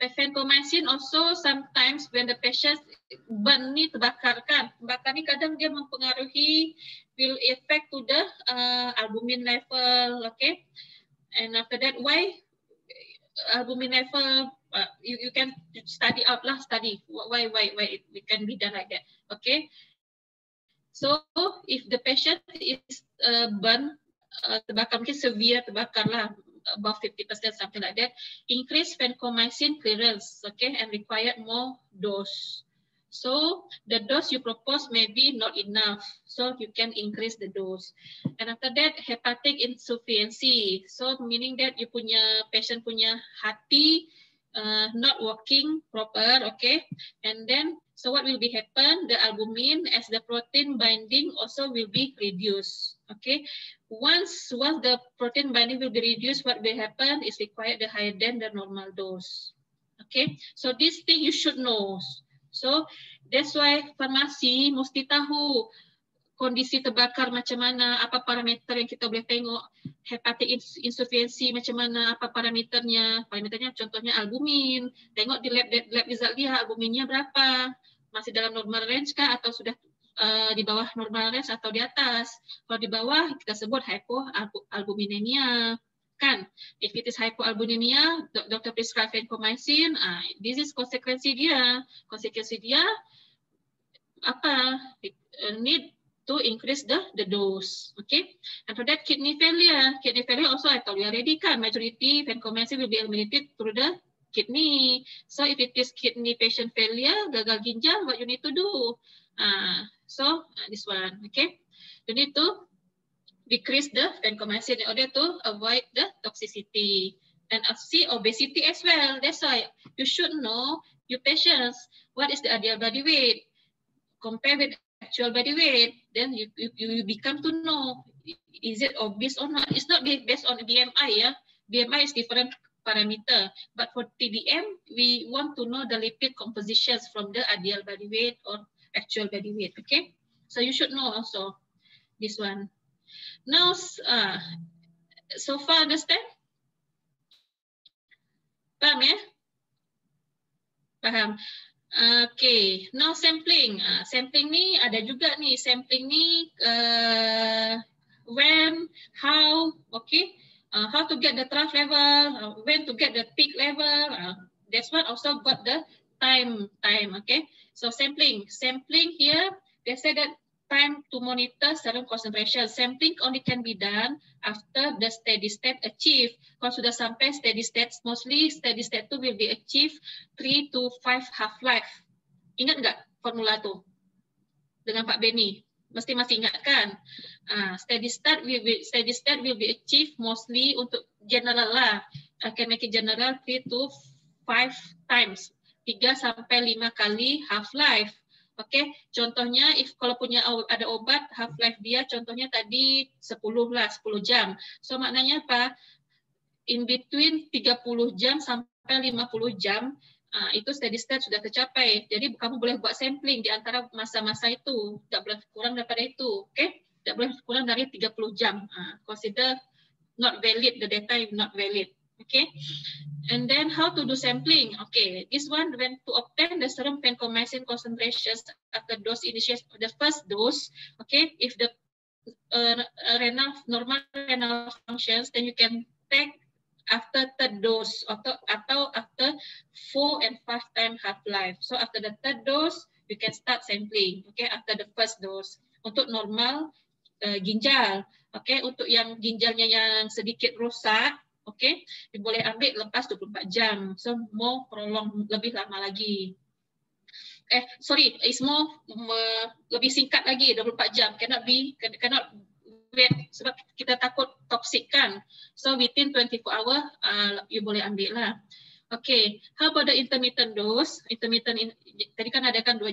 Vancomycin also sometimes when the patient burn ni terbakar ni kadang dia mempengaruhi, will affect to the albumin level, okay? And after that, why albumin level? You can study why it can be done like that, okay? So if the patient is burn, terbakar mungkin severe terbakar lah, above 50%, something like that, increase vancomycin clearance, okay, and require more dose. So the dose you propose may be not enough, so you can increase the dose. And after that, hepatic insufficiency, so meaning that you patient punya hati not working proper, okay, and then so what will be happen? The albumin as the protein binding also will be reduced. Okay, once the protein binding will be reduced, what will happen is required the higher than the normal dose. Okay, so this thing you should know. So that's why farmasi mesti tahu kondisi terbakar macam mana, apa parameter yang kita boleh tengok, hepatic insufficiency macam mana, apa parameternya contohnya albumin, tengok di lab result dia albuminnya berapa, masih dalam normal range kah atau sudah di bawah normal range atau di atas. Kalau di bawah kita sebut hypoalbuminemia kan. If it is hypoalbuminemia, doktor prescribe vancomycin, this is konsekuensi dia. Konsekuensi dia apa? Need to increase the dose. Okay. And for that, kidney failure also I told you already kan, majority vancomycin will be eliminated through the kidney. So if it is kidney patient failure, gagal ginjal, what you need to do? This one, okay. You need to decrease the vancomycin in order to avoid the toxicity. And see obesity as well. That's why you should know your patients what is the ideal body weight. Compare with actual body weight, then you become to know is it obese or not. It's not based on BMI, yeah. BMI is different parameter, but for TDM we want to know the lipid compositions from the ideal body weight or actual body weight. Okay, so you should know also this one. Now, so far understand? Paham ya? Paham. Okay, now sampling. Sampling ni ada juga nih. Sampling ni when, how, okay, how to get the trough level, when to get the peak level. That's what also got the time. Okay. So sampling here they say that time to monitor serum concentration. Sampling only can be done after the steady state achieved. Kalau sudah sampai steady state, mostly steady state itu will be achieved 3 to 5 half-life. Ingat nggak formula tuh? Dengan Pak Benny? Mesti masih ingat kan? Steady state will be achieved mostly untuk general lah. I can make it general 3 to 5 times. 3 sampai 5 kali half-life. Oke, contohnya kalau ada obat half-life dia contohnya tadi 10 jam. So maknanya apa? In between 30 jam sampai 50 jam itu steady state sudah tercapai. Jadi kamu boleh buat sampling di antara masa-masa itu. Tidak boleh kurang daripada itu. Oke? Tidak boleh kurang dari 30 jam. Consider not valid, the data is not valid. Okay, and then how to do sampling? Okay, this one when to obtain the serum vancomycin concentrations after dose initiation, the first dose. Okay, if the normal renal functions, then you can take after third dose atau after 4 and 5 time half life. So after the third dose, you can start sampling. Okay, after the first dose untuk normal ginjal. Okay, untuk yang ginjalnya yang sedikit rosak. Oke, boleh ambil lepas 24 jam. So, more prolong, lebih lama lagi. It's more lebih singkat lagi, 24 jam. Cannot wait, sebab kita takut toxic kan. So, within 24 hour, you boleh ambil lah. Okay, how about the intermittent dose? Tadi kan ada kan 2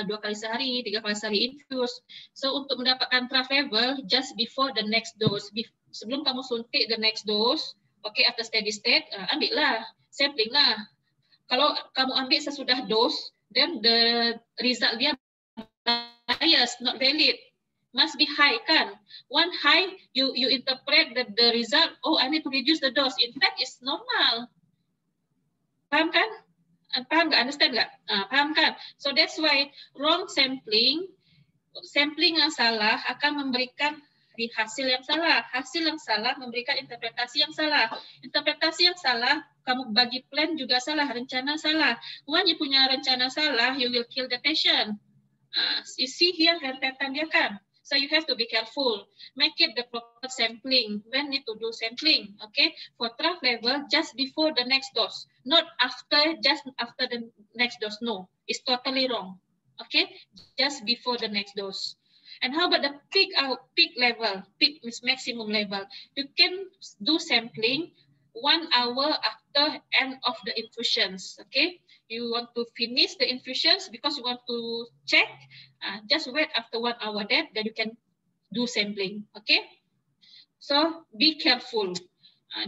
kali sehari, 3 kali sehari infuse. So, untuk mendapatkan trough level, just before the next dose. Sebelum kamu suntik the next dose, okay, after steady state, ambil lah, sampling lah. Kalau kamu ambil sesudah dose, then the result dia bias, not valid. Must be high kan? One high, you interpret the result, oh I need to reduce the dose. In fact, it's normal. Paham kan? Paham nggak? Understand nggak? Paham kan? So that's why wrong sampling yang salah akan memberikan hasil yang salah. Hasil yang salah memberikan interpretasi yang salah. Interpretasi yang salah, kamu bagi plan juga salah, rencana salah. When you punya rencana salah, you will kill the patient. You see here rentetan dia kan. So you have to be careful. Make it the proper sampling. When need to do sampling, okay? For trough level, just before the next dose, not just after the next dose. No, it's totally wrong. Okay, just before the next dose. And how about the peak level? Peak is maximum level. You can do sampling 1 hour after end of the infusions. Okay, you want to finish the infusions because you want to check. Just wait after 1 hour then you can do sampling. Okay, so be careful.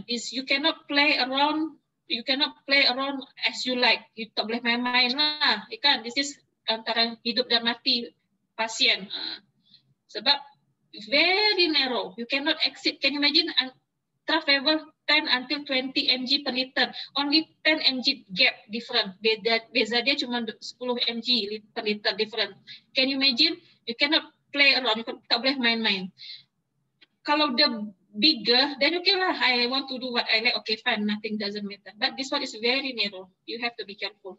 You cannot play around you cannot play around as you like. You tak boleh main-main lah. Kan? This is antara hidup dan mati pasien. Sebab very narrow. You cannot exceed. Can you imagine? Travel 10 until 20 mg per liter. Only 10 mg gap different. Beza dia cuma 10 mg per liter different. Can you imagine? You cannot play around. You tak boleh main-main. Kalau the bigger, then okay lah. I want to do what I like. Okay, fine. Nothing doesn't matter. But this one is very narrow. You have to be careful.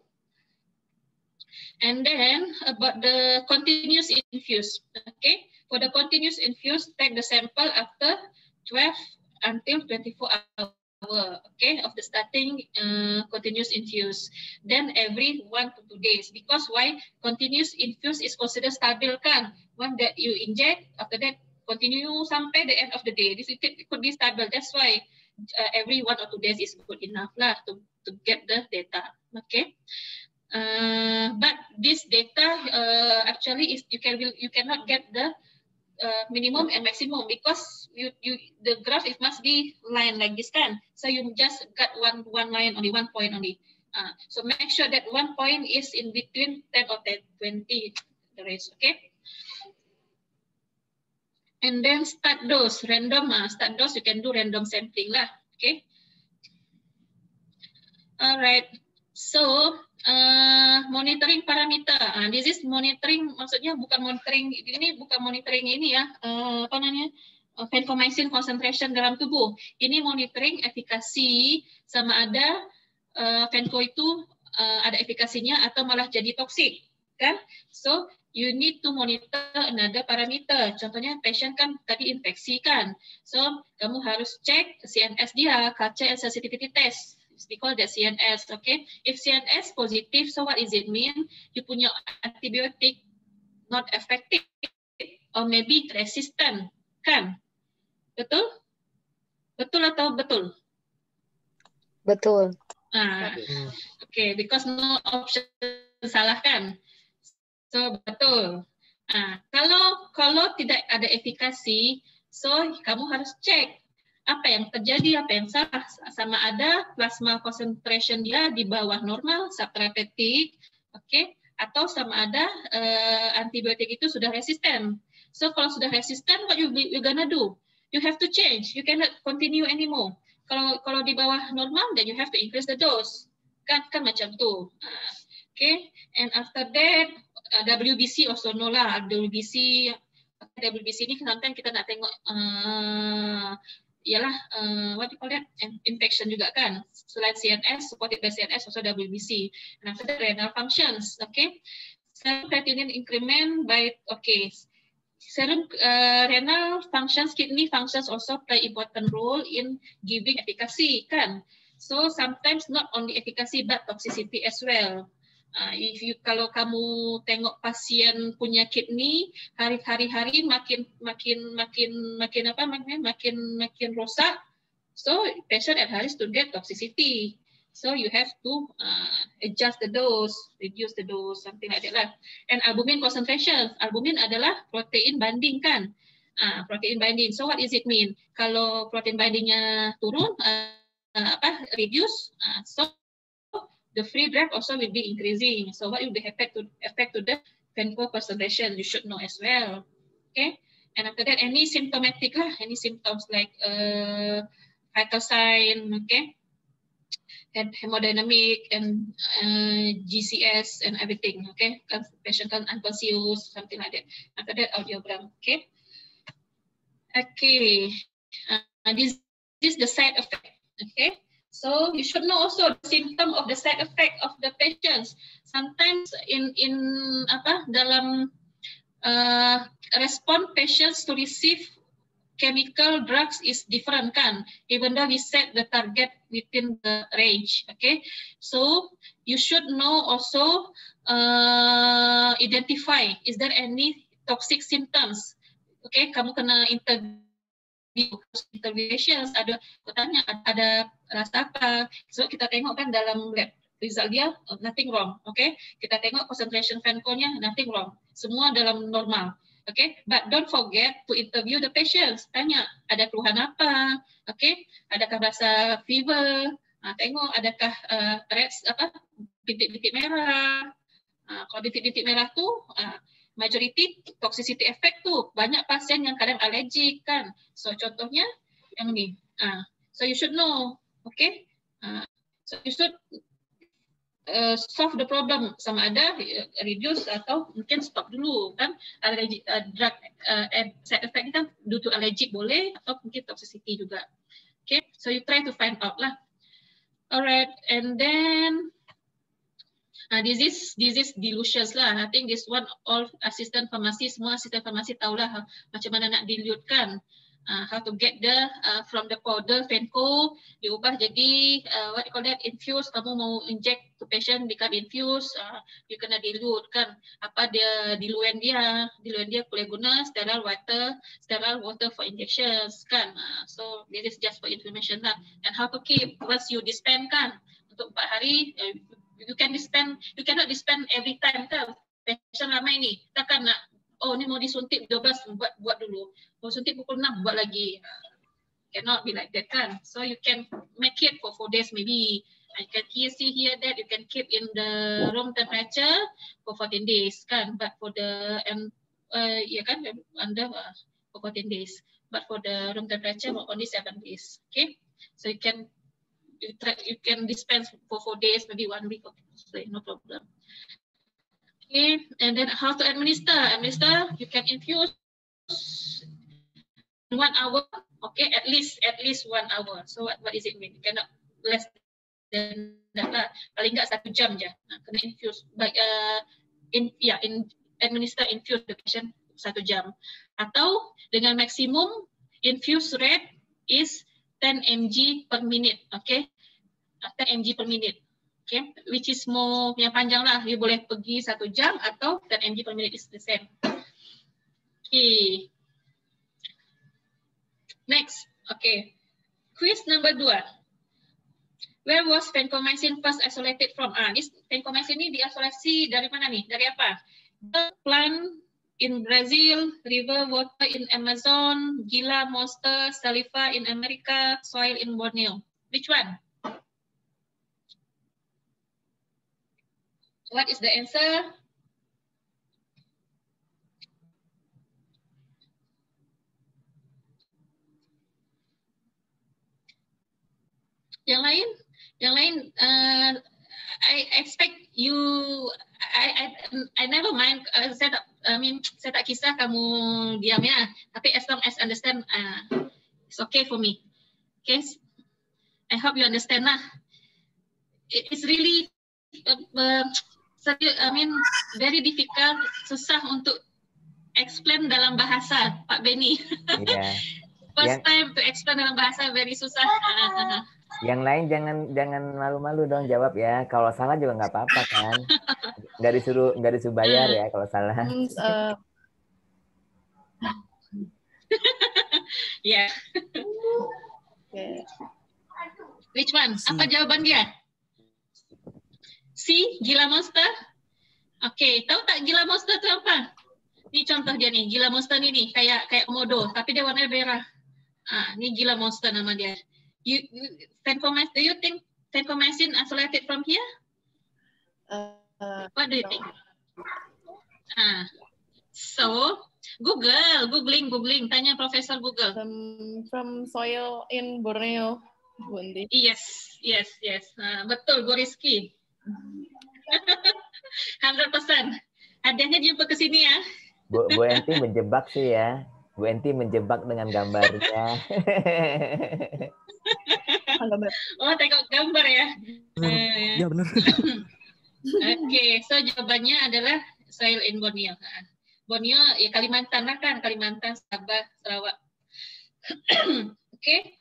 And then about the continuous infuse. Okay, for the continuous infuse, take the sample after 12 until 24 hours. Okay, of the starting continuous infuse. Then every 1 to 2 days. Because why? Continuous infuse is considered stabil kan. One that you inject, after that continue sampai the end of the day. This it could be stable. That's why every 1 or 2 days is good enough lah to get the data. Okay. But this data actually is you cannot get the minimum and maximum because the graph it must be line like this kan. So you just got one line only, 1 point only. So make sure that 1 point is in between 10 or 20 the rest. Okay. And then start dose, random. Start dose, you can do random sampling lah. Okay. Alright. So monitoring parameter. This is monitoring. Maksudnya bukan monitoring ini, bukan monitoring ini ya. Apa namanya? Vancomycin concentration dalam tubuh. Ini monitoring efikasi sama ada vanco itu ada efikasinya atau malah jadi toksik, kan? So you need to monitor another parameter. Contohnya patient kan tadi infeksi kan. So kamu harus cek CNS dia, culture and sensitivity test. We call that CNS, okay? If CNS positive, so what does it mean? You punya antibiotic not effective or maybe resistant, kan? Betul? Betul atau betul? Betul. Okay, because no option salah kan? So betul. Kalau tidak ada efikasi, so kamu harus cek apa yang terjadi, apa yang salah, sama ada plasma concentration dia di bawah normal, subtherapeutic, okay, atau sama ada antibiotik itu sudah resisten. So kalau sudah resisten, what you gonna do? You have to change. You cannot continue anymore. Kalau di bawah normal, then you have to increase the dose. Kan macam tu. Okay, and after that WBC also no lah. WBC ini sometimes kita nak tengok ialah what do you call that, infection juga kan. Selain CNS, supported by CNS, also WBC. And after that renal functions, okay. Serum creatinine increment by serum renal functions, kidney functions also play important role in giving efficacy kan. So sometimes not only efficacy but toxicity as well. Kalau kamu tengok pasien punya kidney hari-hari makin rosak, so patient at risk to get toxicity. So you have to adjust the dose, reduce the dose, something like that lah. And albumin concentration, albumin adalah protein binding kan, protein binding. So what does it mean? Kalau protein bindingnya turun, reduce, so the free drug also will be increasing. So what will be affect to the vanco concentration? You should know as well. Okay. And after that, any symptomatic lah, any symptoms like vital sign, okay, and hemodynamic and GCS and everything. Okay, patient can unconscious, something like that. After that, audiogram. Okay. Okay. This is the side effect. Okay. So you should know also the symptom of the side effect of the patients. Sometimes in dalam respond patients to receive chemical drugs is different kan, even though we set the target within the range. Okay, so you should know also identify is there any toxic symptoms. Okay, kamu kena interventions, ada tanya ada rasa apa, so kita tengok kan dalam lab result dia nothing wrong, okay, kita tengok concentration vanco-nya nothing wrong, semua dalam normal, okay, but don't forget to interview the patients, tanya ada keluhan apa, okay, adakah rasa fever, Tengok adakah bintik-bintik merah. Kalau bintik-bintik merah tu majority toxicity effect tu, banyak pasien yang kadang alergik kan. So contohnya yang ni. So you should know, okay? So you should solve the problem, sama ada reduce atau mungkin stop dulu kan. Allergic drug side effect ni kan due to allergic boleh, atau mungkin toxicity juga. Okay, so you try to find out lah. Alright, and then this is dilutions lah. I think this one all assistant pharmacy, semua assistant pharmacy tahulah macam mana nak dilute kan. How to get the from the powder Fenco diubah jadi what you call that, infuse. Kamu mau inject to patient become infuse, you kena dilute kan. Apa dia diluent dia boleh guna sterile water for injections kan. So this is just for information lah. And how to keep once you dispense kan, untuk 4 hari you cannot dispense every time kan. Patient ramai ni, takkan nak ni mau disuntik 12 buat dulu. Mau suntik pukul 6 buat lagi. Cannot be like that kan. So you can make it for 4 days maybe. You can see here that you can keep in the room temperature for 14 days kan. But for the under for 14 days. But for the room temperature only 7 days. Okay. So you can dispense for 4 days, maybe 1 week. Okay, no problem. Okay, and then how to administer? You can infuse 1 hour. Okay, at least 1 hour. So what is it mean? You cannot less than that lah. Paling enggak 1 jam je. Kena infuse. Administer infuse the patient 1 jam. Atau dengan maksimum infuse rate is 10 mg per minute. Okay, 10 mg per minute. Okay, which is more yang panjang lah. You boleh pergi 1 jam atau 10 mg per minute is the same. Okay. Next, okay. Quiz number 2. Where was vancomycin first isolated from? This vancomycin ni diisolasi dari mana ni? Dari apa? The plant in Brazil, river water in Amazon, Gila monster, saliva in America, soil in Borneo. Which one? What is the answer? Yang lain, I expect you. I never mind. Saya tak kisah kamu diam ya. Tapi as long as understand, it's okay for me. Okay. I hope you understand lah. It's really very difficult, susah untuk explain dalam bahasa, Pak Benny. Yeah. First time to explain dalam bahasa very susah. Yang lain jangan malu-malu dong jawab ya. Kalau salah juga nggak apa-apa kan. Nggak disuruh bayar ya kalau salah. Yeah. Which one? Apa jawaban dia? C, Gila monster. Okay, tahu tak Gila monster itu apa? Ini contoh dia nih, Gila monster ini kayak komodo, tapi dia warna merah. Ini Gila monster nama dia. Do you think vancomycin isolated from here? What do you think? So googling, tanya Profesor Google. From soil in Borneo, Bundi. Yes. Betul, Bu Rizky. 100%. Hadiahnya jumpa ke sini ya. Bu Enti menjebak sih ya. Bu Enti menjebak dengan gambarnya. Oh, tengok gambar ya. Ya benar. Oke, so jawabannya adalah soil in Borneo. Borneo ya Kalimantan lah kan, Kalimantan, Sabah, Sarawak. Oke.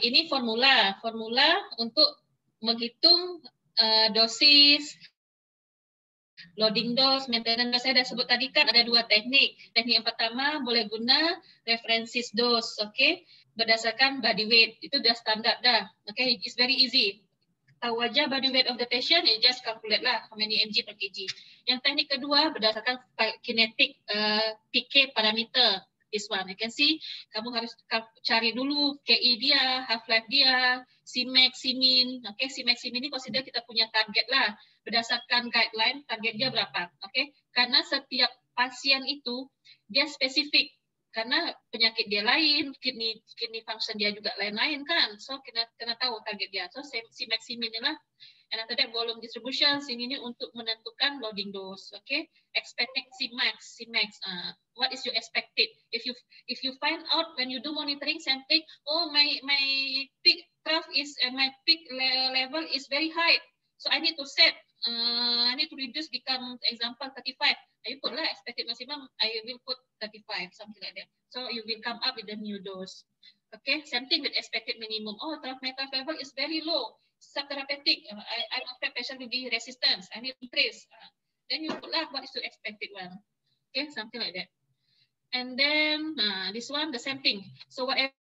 Ini formula untuk menghitung dosis, loading dose, maintenance dose. Saya dah sebut tadi kan ada 2 teknik. Teknik yang pertama boleh guna references dose, okay? Berdasarkan body weight. Itu dah standar dah. Okay, it's very easy. Tahu aja body weight of the patient, you just calculate lah how many mg per kg. Yang teknik kedua berdasarkan kinetic PK parameter. This one, you can see, kamu harus cari dulu KI dia, half-life dia, Cmax, Cmin. Oke, Cmax, Cmin ini consider kita punya target lah. Berdasarkan guideline, target dia berapa. Oke, karena setiap pasien itu, dia spesifik. Karena penyakit dia lain, kidney function dia juga lain-lain kan. So, kena tahu target dia. So, Cmax, Cmin inilah. And after that, volume distribution, ini untuk menentukan loading dose. Okay, expected Cmax. What is your expected? If you find out when you do monitoring sampling, oh my peak trough is my peak level is very high, so I need to set. I need to reduce, become example 35. You put lah expected maximum. I will put 35, something like that. So you will come up with a new dose. Okay, same thing with expected minimum. Oh, trough level is very low. Subtherapeutic, I'm afraid patient will be resistant. I need to increase. Then you put lah what is the expected one. Okay, something like that. And then this one, the same thing. So whatever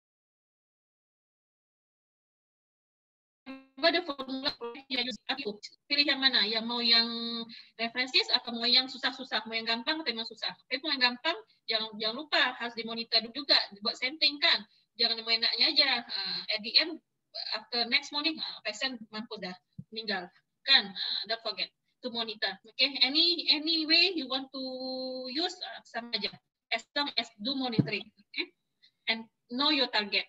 the formula you use, aku pilih yang mana? Yang mau yang references atau mau yang susah-susah? Mau yang gampang atau yang susah? Tapi mau yang gampang, jangan lupa harus dimonitor juga, buat sampling kan. Jangan mau enaknya aja. At the end, after next morning, patient mampu dah meninggal kan. Don't forget to monitor. Okay, any way you want to use, sama aja, as long as do monitoring. Okay, and know your target.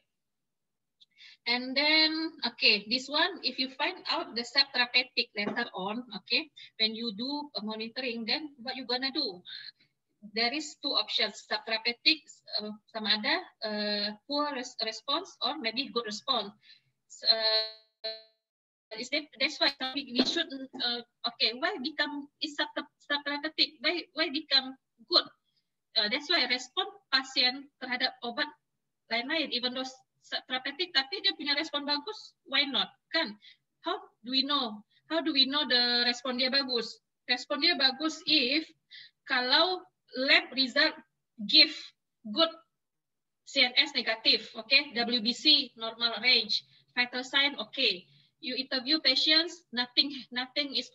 And then, okay, this one, if you find out the subtherapeutic later on, okay, when you do monitoring, then what you gonna do? There is two options, subtherapeutic, sama ada poor response or maybe good response. That's why we should okay, why become is subtherapeutic, why become good? That's why respon pasien terhadap obat lain-lain, even though subtherapeutic tapi dia punya respon bagus, why not kan? How do we know the respon dia bagus? Respon dia bagus if kalau lab result give good CNS negative, okay, WBC normal range, vital sign okay. You interview patients, nothing is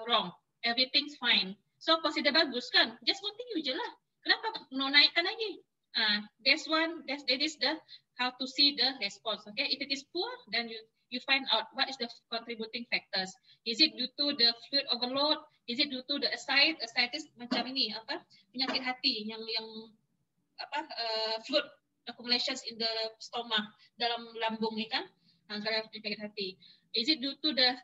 wrong, everything's fine. So consider bagus kan? Just continue je lah. Kenapa mau naikkan lagi? That is the how to see the response. Okay, if it is poor, then you find out what is the contributing factors. Is it due to the fluid overload? Is it due to the ascites macam ini apa? Penyakit hati yang fluid accumulations in the stomach, dalam lambung ni kan, kalau penyakit hati. Is it due to the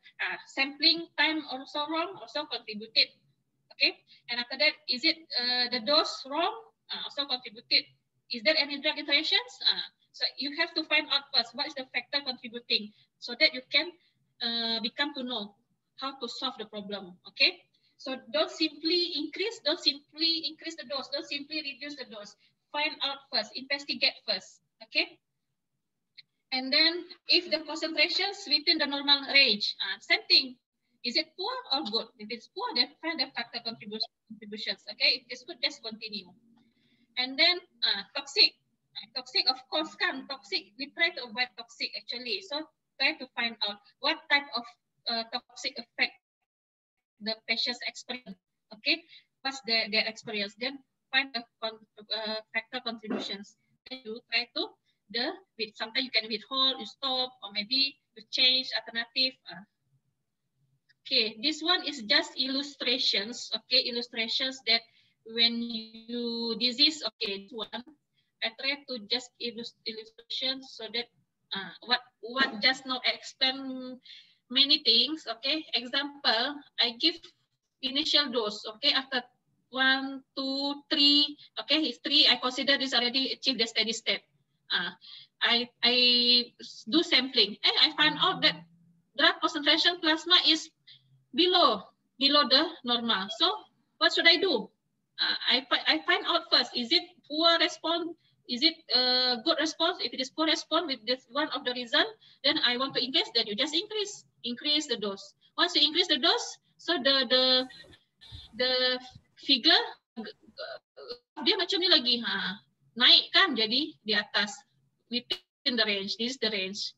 sampling time also wrong, also contributed? Okay, and after that, is it the dose wrong, also contributed? Is there any drug interactions? So you have to find out first what is the factor contributing, so that you can become to know how to solve the problem. Okay, so don't simply increase the dose, don't simply reduce the dose. Find out first, investigate first. Okay, and then if the concentrations within the normal range, same thing. Is it poor or good? If it's poor, then find the factor contributions. Okay, if it's good, just continue. And then toxic, of course, kan toxic. We try to avoid toxic actually. So try to find out what type of toxic effect the patients experience. Okay, what's their experience? Then find the factor contributions. Then you try to sometimes you can withhold, you stop, or maybe you change alternative. Okay, this one is just illustrations. Okay, illustrations that when you disease. Okay, this one I try to just illustrations so that what just now explain many things. Okay, example, I give initial dose. Okay, after 1, 2, 3. Okay, it's 3. I consider this already achieved the steady state. I do sampling, and I find out that drug concentration plasma is below the normal. So what should I do? I find out first, is it poor response? Is it good response? If it is poor response with this one of the reason, then I want to increase, then you just increase the dose. Once you increase the dose, so the figure dia macam ni lagi, naik kan, jadi di atas, within the range. This is the range.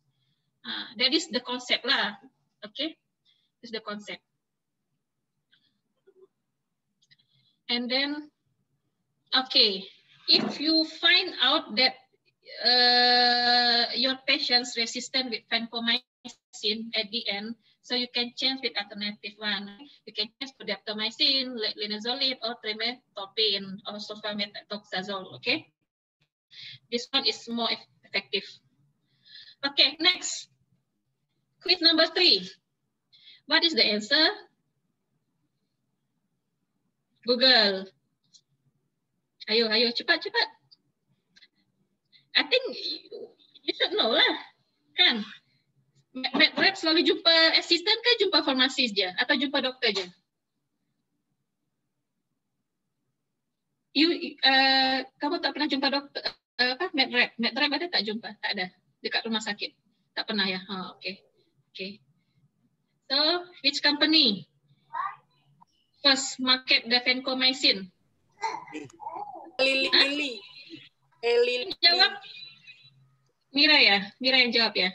That is the concept lah. Okay, this is the concept. And then, okay, if you find out that your patient's resistant with vancomycin at the end, so you can change with alternative one. You can change to daptomycin, linezolid, or trimethoprim, or sulfamethoxazole. Okay, this one is more effective. Okay, next. Quiz number 3. What is the answer? Google. Ayo, cepat. I think you should know lah, kan? Rep selalu jumpa asisten ke jumpa farmasis je? Atau jumpa doktor je? Kamu tak pernah jumpa doktor, medrep ada tak jumpa? Tak ada, dekat rumah sakit? Tak pernah ya? Okay. So, which company first market the vancomycin? Lilly. Jawab. Mira ya? Mira yang jawab ya?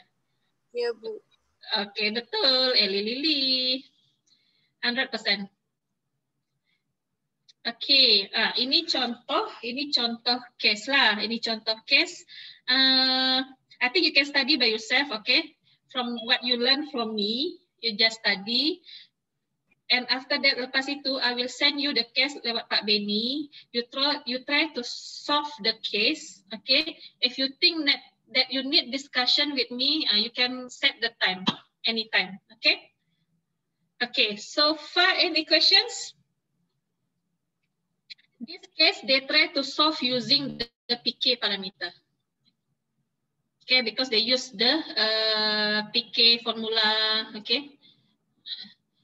Iya, Bu. Oke, betul. Eli Lilly. 100%. Oke, ini contoh case lah. Ini contoh case. I think you can study by yourself, okay? From what you learn from me, you just study. And after that, lepas itu, I will send you the case lewat Pak Benny. You try to solve the case, okay? If you think that you need discussion with me, you can set the time, anytime, okay? Okay, so far any questions? This case, they try to solve using the PK parameter. Okay, because they use the PK formula, okay?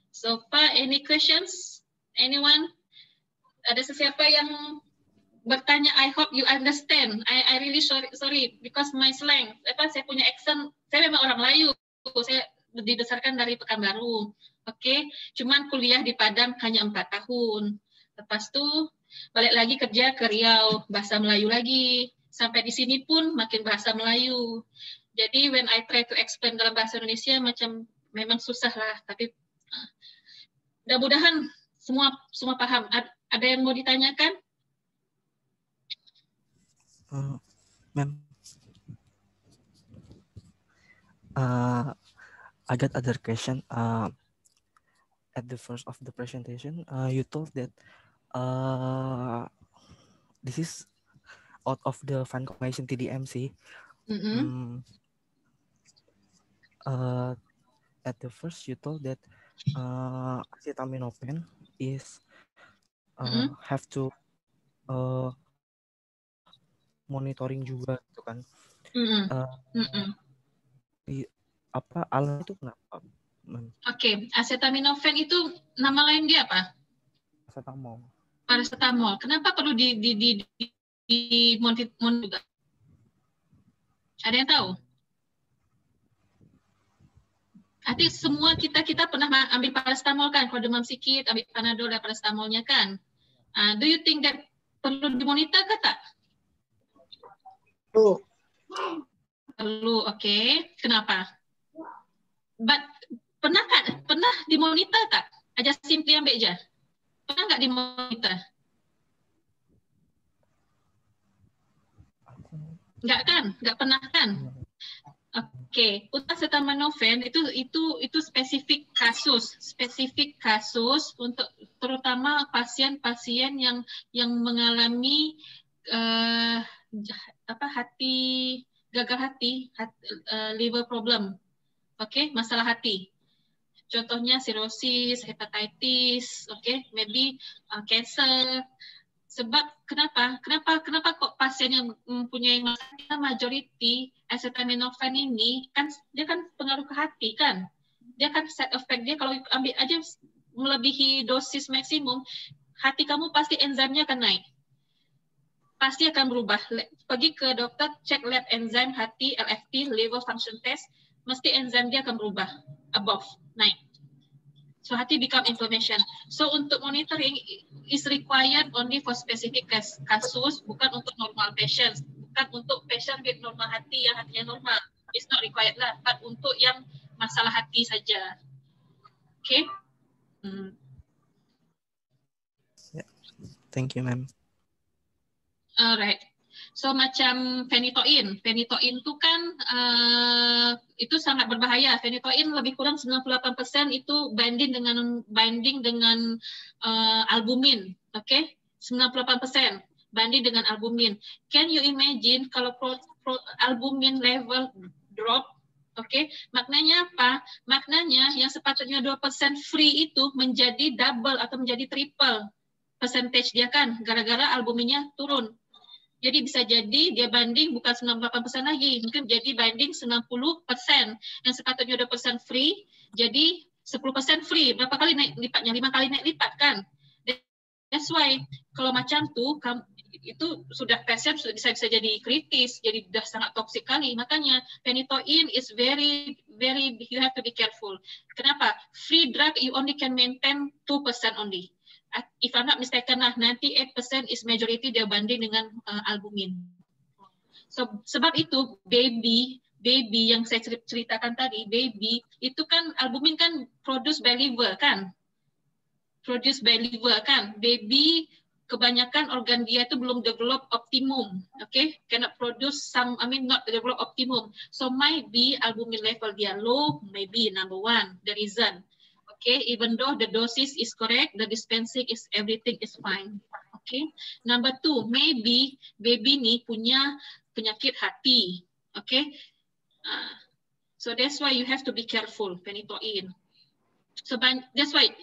So far, any questions? Anyone? Ada sesiapa yang bertanya? I hope you understand. I really sorry because my slang. Saya punya accent. Saya memang orang Melayu. Saya dibesarkan dari Pekanbaru. Oke. Cuman kuliah di Padang hanya 4 tahun. Lepas itu balik lagi kerja ke Riau, bahasa Melayu lagi. Sampai di sini pun makin bahasa Melayu. Jadi when I try to explain dalam bahasa Indonesia macam memang susah lah. Tapi mudah-mudahan semua paham. Ada yang mau ditanyakan? Ma'am, I got other question. At the first of the presentation, you told that this is out of the vancomycin TDMC. At the first, you told that acetaminophen is have to monitoring juga gitu kan. Apa alam itu kenapa? Oke, acetaminophen itu nama lain dia apa? Paracetamol. Kenapa perlu di monitor? Ada yang tahu? Artinya semua kita pernah ambil paracetamol kan, kalau demam sikit ambil Panadol dan paracetamolnya kan. Do you think that perlu dimonitor ke tak? Perlu, oke. Kenapa? But pernah dimonitor tak? Aja simply ambil aja. Pernah nggak dimonitor? Nggak kan? Nggak pernah kan? Oke, acetaminophen itu spesifik kasus untuk terutama pasien-pasien yang mengalami gagal hati, liver problem, oke, masalah hati. Contohnya cirrhosis, hepatitis, oke, maybe cancer. Sebab kenapa kok pasien yang mempunyai masalah majority acetaminophen ini kan dia kan pengaruh ke hati kan, dia kan side effect dia kalau ambil aja melebihi dosis maksimum, hati kamu pasti enzimnya akan naik, pasti akan berubah. Pergi ke dokter, cek lab enzim hati, LFT, liver function test, mesti enzim dia akan berubah, above, naik. So hati become inflammation. So untuk monitoring is required only for specific kasus, bukan untuk normal patients, bukan untuk patient with normal hati yang hatinya normal. It's not required lah, but untuk yang masalah hati saja. Okay? Yeah. Thank you, ma'am. Alright. So macam phenytoin itu kan itu sangat berbahaya. Phenytoin lebih kurang 98% itu binding dengan albumin, okay? 98% banding dengan albumin. Can you imagine kalau albumin level drop? Okay, maknanya apa? Maknanya yang sepatutnya 2% free itu menjadi double atau menjadi triple percentage dia kan, gara-gara albuminnya turun. Jadi bisa jadi dia banding bukan 98% lagi, mungkin jadi banding 90%. Yang sepatutnya 2% free, jadi 10% free. Berapa kali naik lipatnya? 5 kali naik lipat kan? That's why kalau macam tuh itu sudah pasien sudah bisa jadi kritis, jadi sudah sangat toksik kali. Makanya phenytoin is very you have to be careful. Kenapa? Free drug you only can maintain 2% only. If I'm not mistaken, 98% is majority dia banding dengan albumin. So sebab itu baby yang saya ceritakan tadi, baby itu kan albumin kan produce by liver kan? Produce by liver kan? Baby kebanyakan organ dia itu belum develop optimum, okay? Cannot produce not develop optimum. So might be albumin level dia low, maybe number one, the reason. Okay, even though the dosage is correct, the dispensing is everything is fine. Okay, number two, maybe baby ni punya penyakit hati. Okay, so that's why you have to be careful phenytoin. So that's why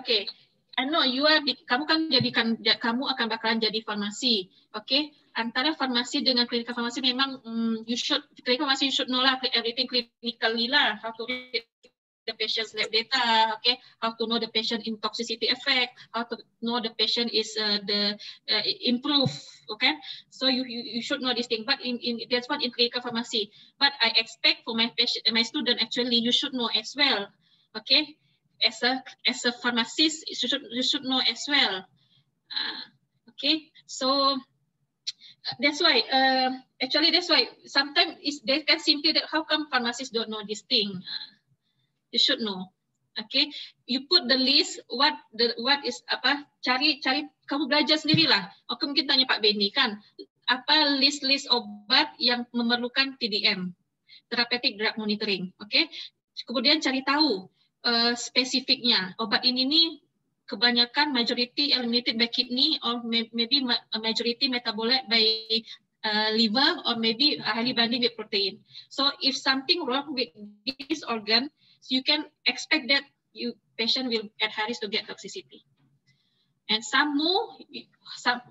okay. I know kamu akan bakalan jadi farmasi. Okay, antara farmasi dengan klinikal farmasi memang klinikal farmasi you should know lah everything clinically lah, how to read the patient's lab data, okay, how to know the patient in toxicity effect, how to know the patient is improve, okay. So you should know this thing. But that's what in clinical pharmacy. But I expect for my student actually you should know as well, okay. As a pharmacist you should know as well, okay. So that's why that's why sometimes they can simply that how come pharmacists don't know this thing. You should know, okay. You put the list what is apa, cari kamu belajar sendirilah. Oke, mungkin tanya Pak Benny kan, apa list obat yang memerlukan TDM, therapeutic drug monitoring, okay. Kemudian cari tahu spesifiknya obat ini nih kebanyakan majority eliminated by kidney or maybe majority metabolite by liver or maybe highly binding with protein. So if something wrong with this organ, you can expect that patient will at high risk to get toxicity. And some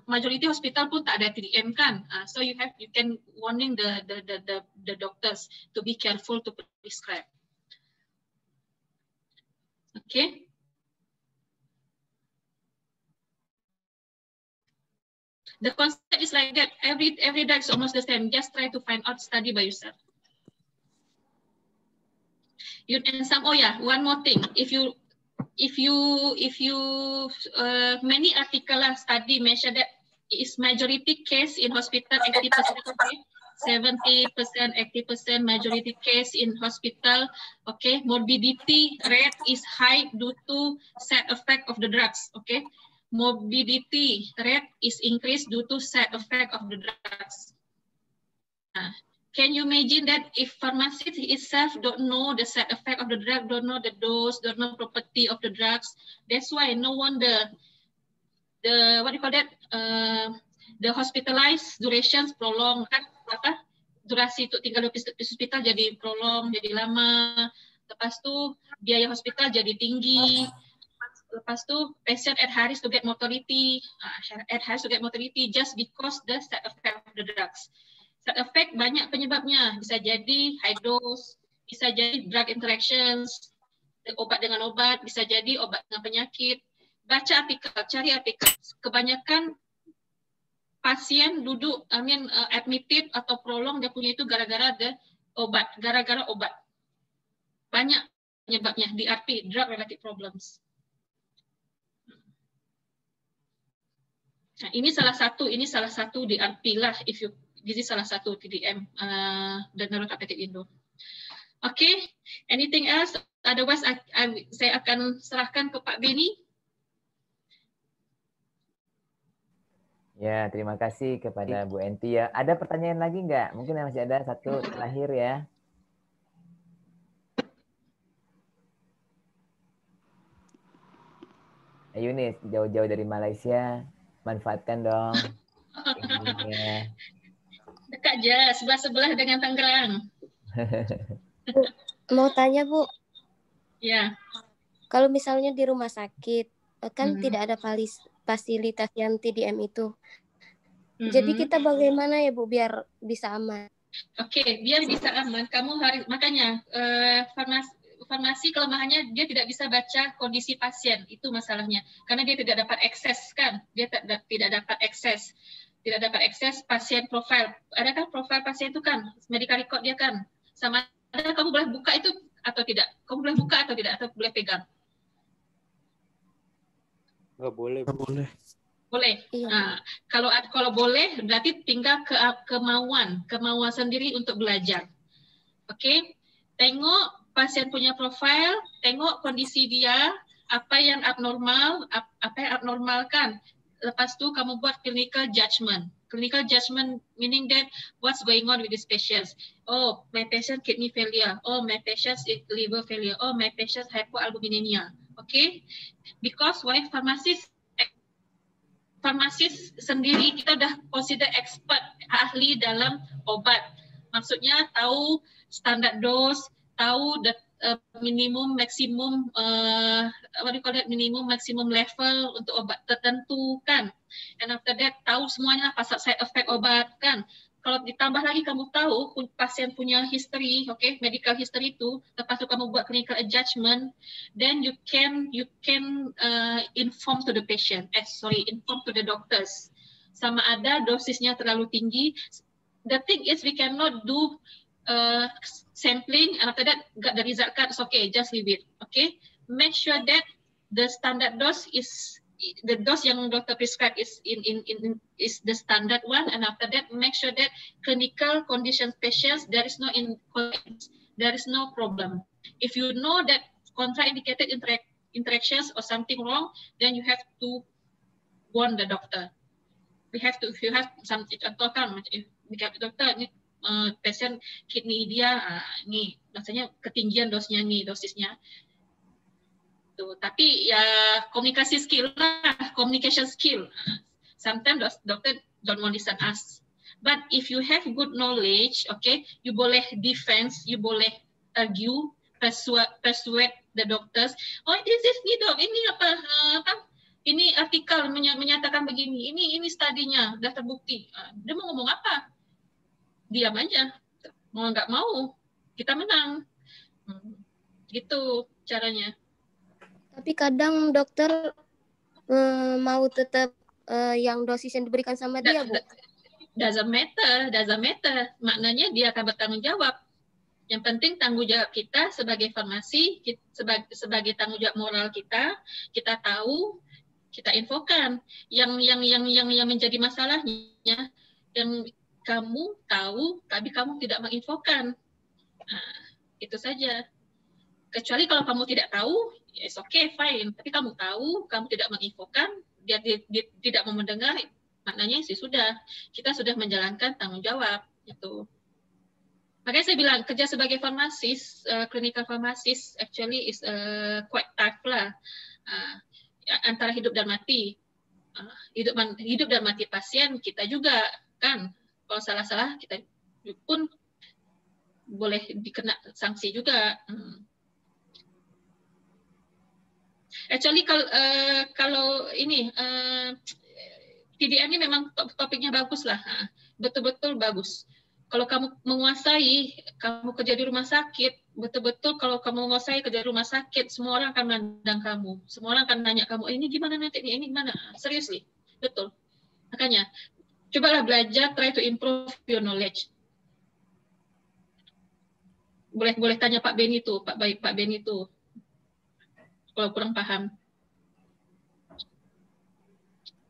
majority hospital pun tak ada TDM kan, so you can warning the doctors to be careful to prescribe. Okay. The concept is like that. Every drug is almost the same. Just try to find out, study by yourself. One more thing. If you many article study mention that is majority case in hospital 80%, okay? 70%, 80% majority case in hospital, okay? Morbidity rate is high due to side effect of the drugs, okay? Morbidity rate is increased due to side effect of the drugs. Can you imagine that if pharmacist itself don't know the side effect of the drug, don't know the dose, don't know property of the drugs? That's why no wonder the what do you call that? The hospitalized durations prolong kan? Apa? Durasi untuk tinggal di hospital jadi prolong, jadi lama. Lepas tu biaya hospital jadi tinggi. Lepas tu patient at high risk to get mortality, just because the side effect of the drugs. Side effect banyak penyebabnya, bisa jadi high dose, bisa jadi drug interactions, obat dengan obat, bisa jadi obat dengan penyakit. Baca artikel, cari artikel. Kebanyakan pasien admitted atau prolong dia punya itu gara-gara obat. Banyak penyebabnya, DRP, drug related problems. Nah, ini salah satu DRP lah, this is salah satu TDM dan Neurotherapeutic Indo. Okay, anything else? Otherwise, saya akan serahkan ke Pak Benny. Ya, terima kasih kepada Bu Enti ya. Ada pertanyaan lagi nggak? Mungkin masih ada satu terakhir ya. Ayo nih, jauh-jauh dari Malaysia, manfaatkan dong ilmunya. Dekat aja, sebelah-sebelah dengan Tangerang. Mau tanya Bu, Ya. kalau misalnya di rumah sakit kan Mhm. tidak ada fasilitas yang TDM itu. Mhm. Jadi kita bagaimana ya Bu biar bisa aman? Oke, biar bisa aman, kamu harus makanya farmasi kelemahannya dia tidak bisa baca kondisi pasien, itu masalahnya. Karena dia tidak dapat akses kan, dia tidak dapat akses pasien profil. Adakah profil pasien itu kan, medical record dia kan, sama ada kamu boleh buka itu atau tidak? Kamu boleh buka atau tidak? Atau boleh pegang? Nggak boleh. Nggak boleh. Boleh. Iya. Nah, kalau boleh berarti tinggal kemauan sendiri untuk belajar. Oke, tengok pasien punya profil, tengok kondisi dia, apa yang abnormal kan. Lepas tu kamu buat clinical judgment. Clinical judgment meaning that what's going on with this patient. Oh, my patient kidney failure. Oh, my patient liver failure. Oh, my patient hypoalbuminemia. Okay? Because why farmasis sendiri kita dah consider expert, ahli dalam obat. Maksudnya tahu standar dos, tahu minimum maksimum minimum maksimum level untuk obat tertentu kan. And after that tahu semuanya pasal side effect obat kan. Kalau ditambah lagi kamu tahu pasien punya history, okay, medical history itu, lepas tu kamu buat clinical judgment, then you can inform to the patient, inform to the doctors. Sama ada dosisnya terlalu tinggi. The thing is we cannot do sampling and after that got the result card, it's okay, just leave it. Okay, make sure that the standard dose is the dose yang doktor prescribe is is the standard one, and after that make sure that clinical condition patients there is no problem. If you know that contraindicated interactions or something wrong, then you have to warn the doctor. If you have something, contoh kan, dokter ini pasien kidney dia nih, rasanya ketinggian dosisnya. Tuh, tapi ya komunikasi skill lah, communication skill. Sometimes doctor don't want to listen us. But if you have good knowledge, okay, you boleh defense, you boleh argue, persuade the doctors. Oh, this is nih dok, ini apa? Ini artikel menyatakan begini. Ini studinya sudah terbukti. Dia mau ngomong apa? Diam aja. Mau nggak mau, kita menang. Gitu caranya. Tapi kadang dokter mau tetap yang dosis yang diberikan sama dia, Bu. Doesn't matter. Maknanya dia akan bertanggung jawab. Yang penting tanggung jawab kita sebagai farmasi, sebagai tanggung jawab moral kita tahu, kita infokan. Yang menjadi masalahnya, yang kamu tahu, tapi kamu tidak menginfokan. Nah, itu saja. Kecuali kalau kamu tidak tahu, it's okay, fine. Tapi kamu tahu, kamu tidak menginfokan, dia tidak mau mendengar, maknanya sih sudah, kita sudah menjalankan tanggung jawab. Itu. Makanya saya bilang, kerja sebagai farmasis, clinical pharmacist actually is quite tough lah. Antara hidup dan mati. Hidup dan mati pasien, kita juga kan. Kalau salah-salah, kita pun boleh dikena sanksi juga. Actually kalau ini TDM ini memang topiknya bagus lah, betul-betul bagus. Kalau kamu menguasai, kamu kerja di rumah sakit, betul-betul kalau kamu menguasai kerja di rumah sakit, semua orang akan memandang kamu, semua orang akan nanya kamu, ini gimana nanti, ini gimana, seriously, betul. Makanya cobalah belajar, try to improve your knowledge. Boleh tanya Pak Beni tuh, Pak Beni tuh. Kalau kurang paham.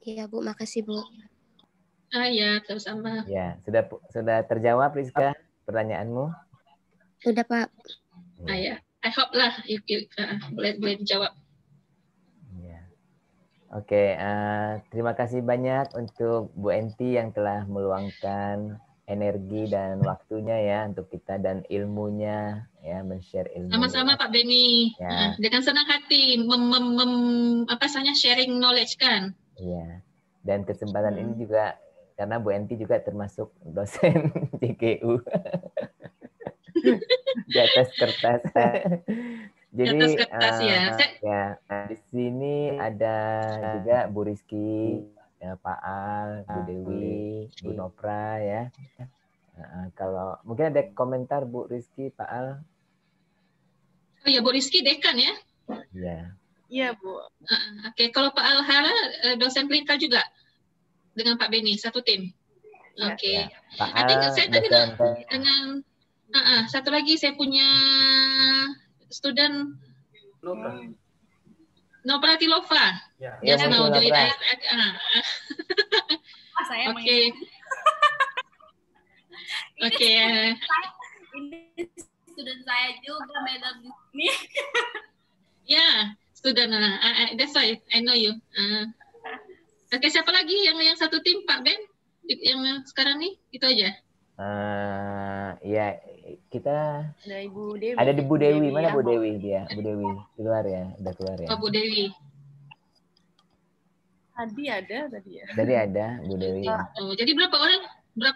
Iya Bu, makasih Bu. Ya, sama-sama. Ya, sudah terjawab Rizka pertanyaanmu? Sudah Pak. Ya, I hope lah boleh dijawab. Ya. Oke, terima kasih banyak untuk Bu Enti yang telah meluangkan energi dan waktunya ya untuk kita dan ilmunya ya, men-share ilmunya. Sama-sama Pak Beni. Ya. Dengan senang hati sharing knowledge kan. Iya. Dan kesempatan ini juga karena Bu Enti juga termasuk dosen JGU. Di atas kertas. Jadi Di atas kertas ya. Ya, di sini ada juga Bu Rizky, ya, Pak Al, Bu Dewi, Bu Nopra ya. Kalau mungkin ada komentar Bu Rizky, Pak Al. Oh ya, Bu Rizky dekan ya? Iya. Iya, Bu. Oke, kalau Pak Alhara dosen klinikal juga dengan Pak Beni satu tim. Oke. Ya, Pak I Al, think saya tadi dosen dengan satu lagi saya punya student Nopra Tilova. Yes, now join Nopra. Saya Oke. Oke. Ini student saya juga, Madam di sini. Ya, student. That's why I know you. Oke, siapa lagi yang satu tim Pak Ben? Yang sekarang nih itu aja. Ya, kita Ada Ibu Dewi. ada di Bu Dewi. Mana Bu Dewi dia? Bu Dewi keluar ya, udah keluar ya. Oh, Bu Dewi. Tadi ada tadi ya. Tadi ada Bu Dewi. Oh, jadi berapa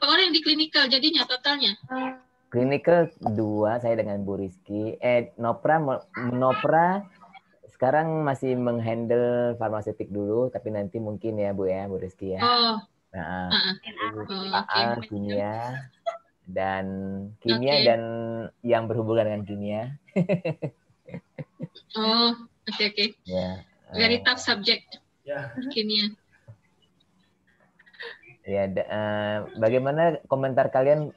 orang yang di klinikal jadinya totalnya? Clinical 2 saya dengan Bu Rizky. Nopra sekarang masih menghandle farmaseutik dulu, tapi nanti mungkin ya Bu Rizky ya. Oh. Pak Al kimia dan dan yang berhubungan dengan kimia. Oh, oke. Ya. Very tough subject. Kimia. Ya, bagaimana komentar kalian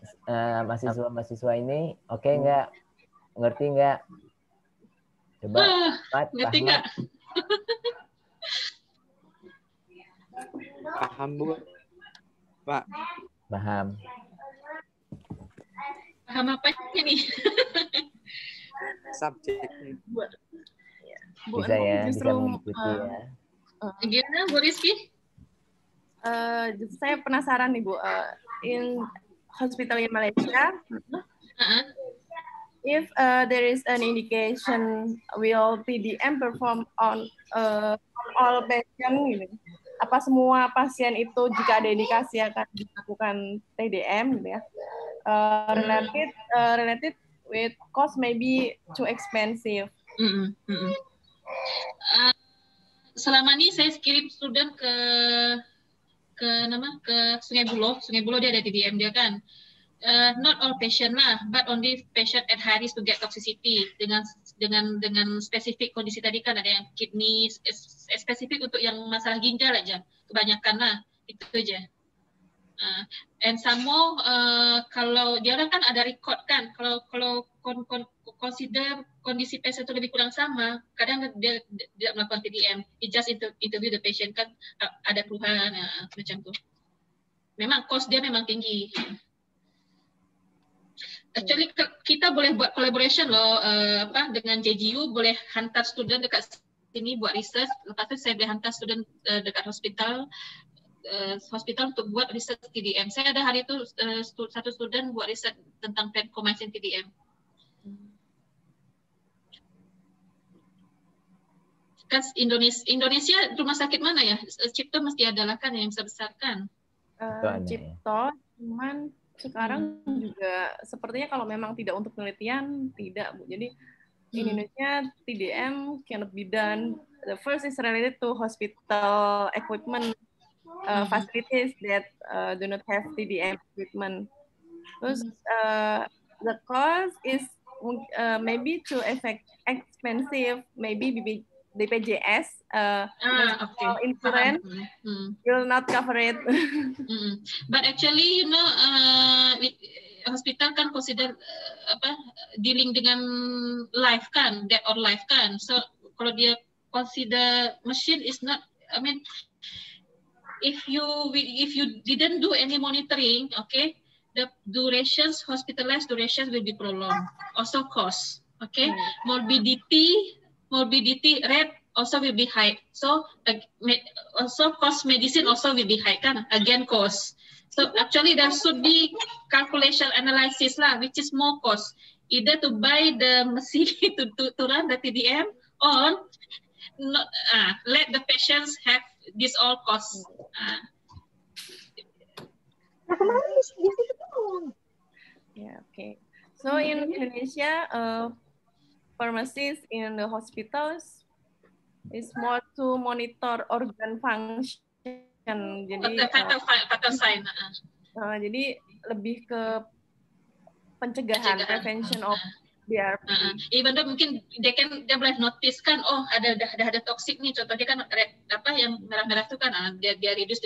mahasiswa ini? Oke nggak? Ngerti nggak? Coba, ngerti nggak? Paham Bu? Pak. Paham. Paham apa nih? Subjeknya. Bisa ya, bisa mengikuti ya. Gimana Bu Rizky? Saya penasaran nih Bu, in hospital in Malaysia, if there is an indication will TDM perform on all patient gitu. Apa semua pasien itu jika ada indikasi akan dilakukan TDM gitu ya? Related with cost maybe too expensive. Selama ini saya kirim student ke Sungai Buloh dia ada TDM dia kan. Not all patient lah, but only patient at high risk to get toxicity dengan spesifik kondisi tadi kan, ada yang kidney, spesifik untuk yang masalah ginjal aja, kebanyakan lah itu aja. And some more, kalau dia orang kan ada record kan, kalau consider kondisi patient itu lebih kurang sama, kadang dia tidak melakukan TDM, he just interview the patient kan, ada keluhan macam tu. Memang cost dia memang tinggi. Actually kita boleh buat collaboration loh, dengan JGU, boleh hantar student dekat sini buat research, lepas tu saya boleh hantar student dekat hospital untuk buat research TDM. Saya ada hari itu satu student buat research tentang vancomycin TDM. Kan Indonesia rumah sakit mana ya? Cipto mesti ada lah kan yang besar kan? Cipto, cuman sekarang juga sepertinya kalau memang tidak untuk penelitian tidak Bu. Jadi Indonesia TDM cannot be done. The first is related to hospital equipment, facilities that do not have TDM equipment. Terus the cost is maybe too expensive. Maybe BPJS insurance will not cover it. But actually, with hospital kan consider dealing dengan life kan, death or life kan. So kalau dia consider machine is not, I mean, if you didn't do any monitoring, okay, the hospitalized durations will be prolonged. Also cost, okay, morbidity rate also will be high. So also cost medicine also will be high kan, again cost. So actually there should be calculation analysis lah, which is more cost. Either to buy the machine to run the TDM or not, let the patients have this all costs. Yeah, okay. So in Indonesia, pharmacists in the hospitals is more to monitor organ function. Jadi vital sign. Jadi lebih ke pencegahan, prevention of BRP. Even though mungkin dia boleh notice kan, oh ada toxic nih, contohnya kan apa yang merah-merah itu kan dia reduce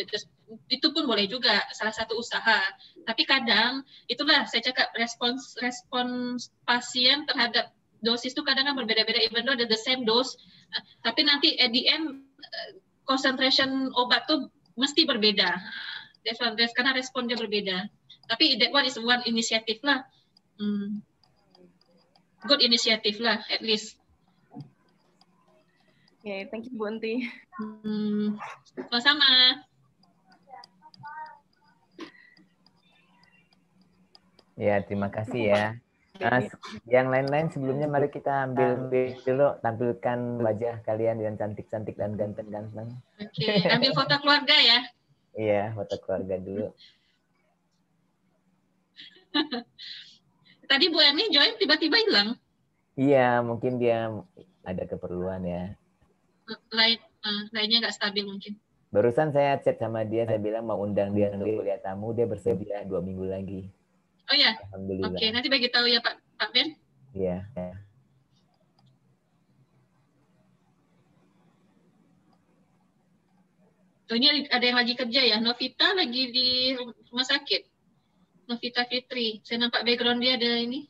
itu pun boleh juga salah satu usaha. Tapi kadang itulah saya cakap respons pasien terhadap dosis itu kadang kan berbeda-beda, even though ada the same dose, tapi nanti at the end concentration obat tuh mesti berbeda. Karena respon dia berbeda. Tapi that one is one initiative lah. Good initiative lah, at least. Okay, thank you Bu Unti. Sama-sama. Ya, terima kasih ya. Yang lain-lain sebelumnya mari kita ambil dulu, tampilkan wajah kalian yang cantik-cantik dan ganteng-ganteng. Oke, ambil foto keluarga ya. Iya, foto keluarga dulu. Tadi Bu Eni join tiba-tiba hilang. Iya, mungkin dia ada keperluan ya. Lainnya nggak stabil mungkin. Barusan saya chat sama dia, saya bilang mau undang dia untuk kuliah tamu, dia bersedia 2 minggu lagi. Oh ya. Alhamdulillah. Oke, nanti bagi tahu ya Pak Ben. Iya. Oh, ini ada yang lagi kerja ya. Novita lagi di rumah sakit. Novita Fitri. Saya nampak background dia ada ini.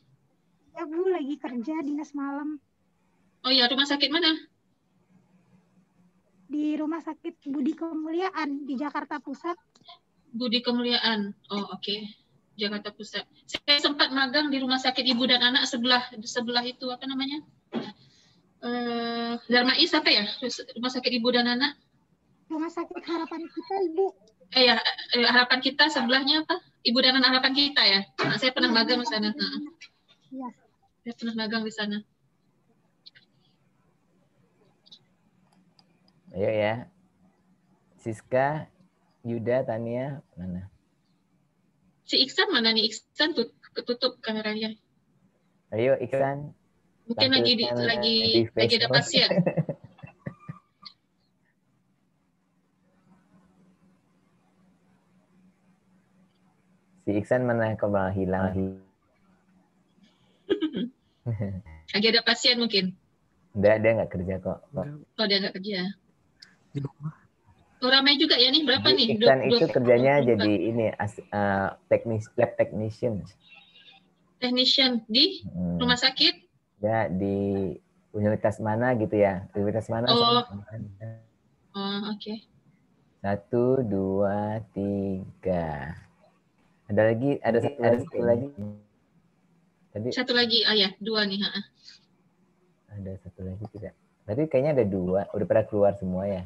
Ya Bu, lagi kerja dinas malam. Oh ya, rumah sakit mana? Di Rumah Sakit Budi Kemuliaan di Jakarta Pusat. Budi Kemuliaan. Oh, oke. Jakarta Pusat. Saya sempat magang di Rumah Sakit Ibu dan Anak sebelah itu apa namanya? Darmais apa ya? Rumah Sakit Ibu dan Anak. Rumah Sakit Harapan Kita, Ibu. Ya, Harapan Kita sebelahnya apa? Ibu dan Anak Harapan Kita ya. Saya pernah magang di sana. Iya. Saya pernah magang di sana. Ayo ya. Siska, Yuda, Tania, mana? Si Iksan mana nih? Iksan ketutup kameranya. Ayo Iksan. Mungkin lagi ada pasien. Si Iksan mana kok malah hilang? Lagi ada pasien mungkin. Enggak, dia nggak kerja kok. Oh, dia nggak kerja. Di rumah. Oh, ramai juga ya nih. Berapa nih? Iksan itu kerjanya jadi ini lab technician. Technician di rumah sakit? Ya, di universitas mana gitu ya. Universitas mana? Oh, oke. 1, 2, 3. Ada lagi, ada satu lagi. Tadi satu lagi, ya, 2 nih. Ada satu lagi tidak. Tadi kayaknya ada 2, udah pada keluar semua ya.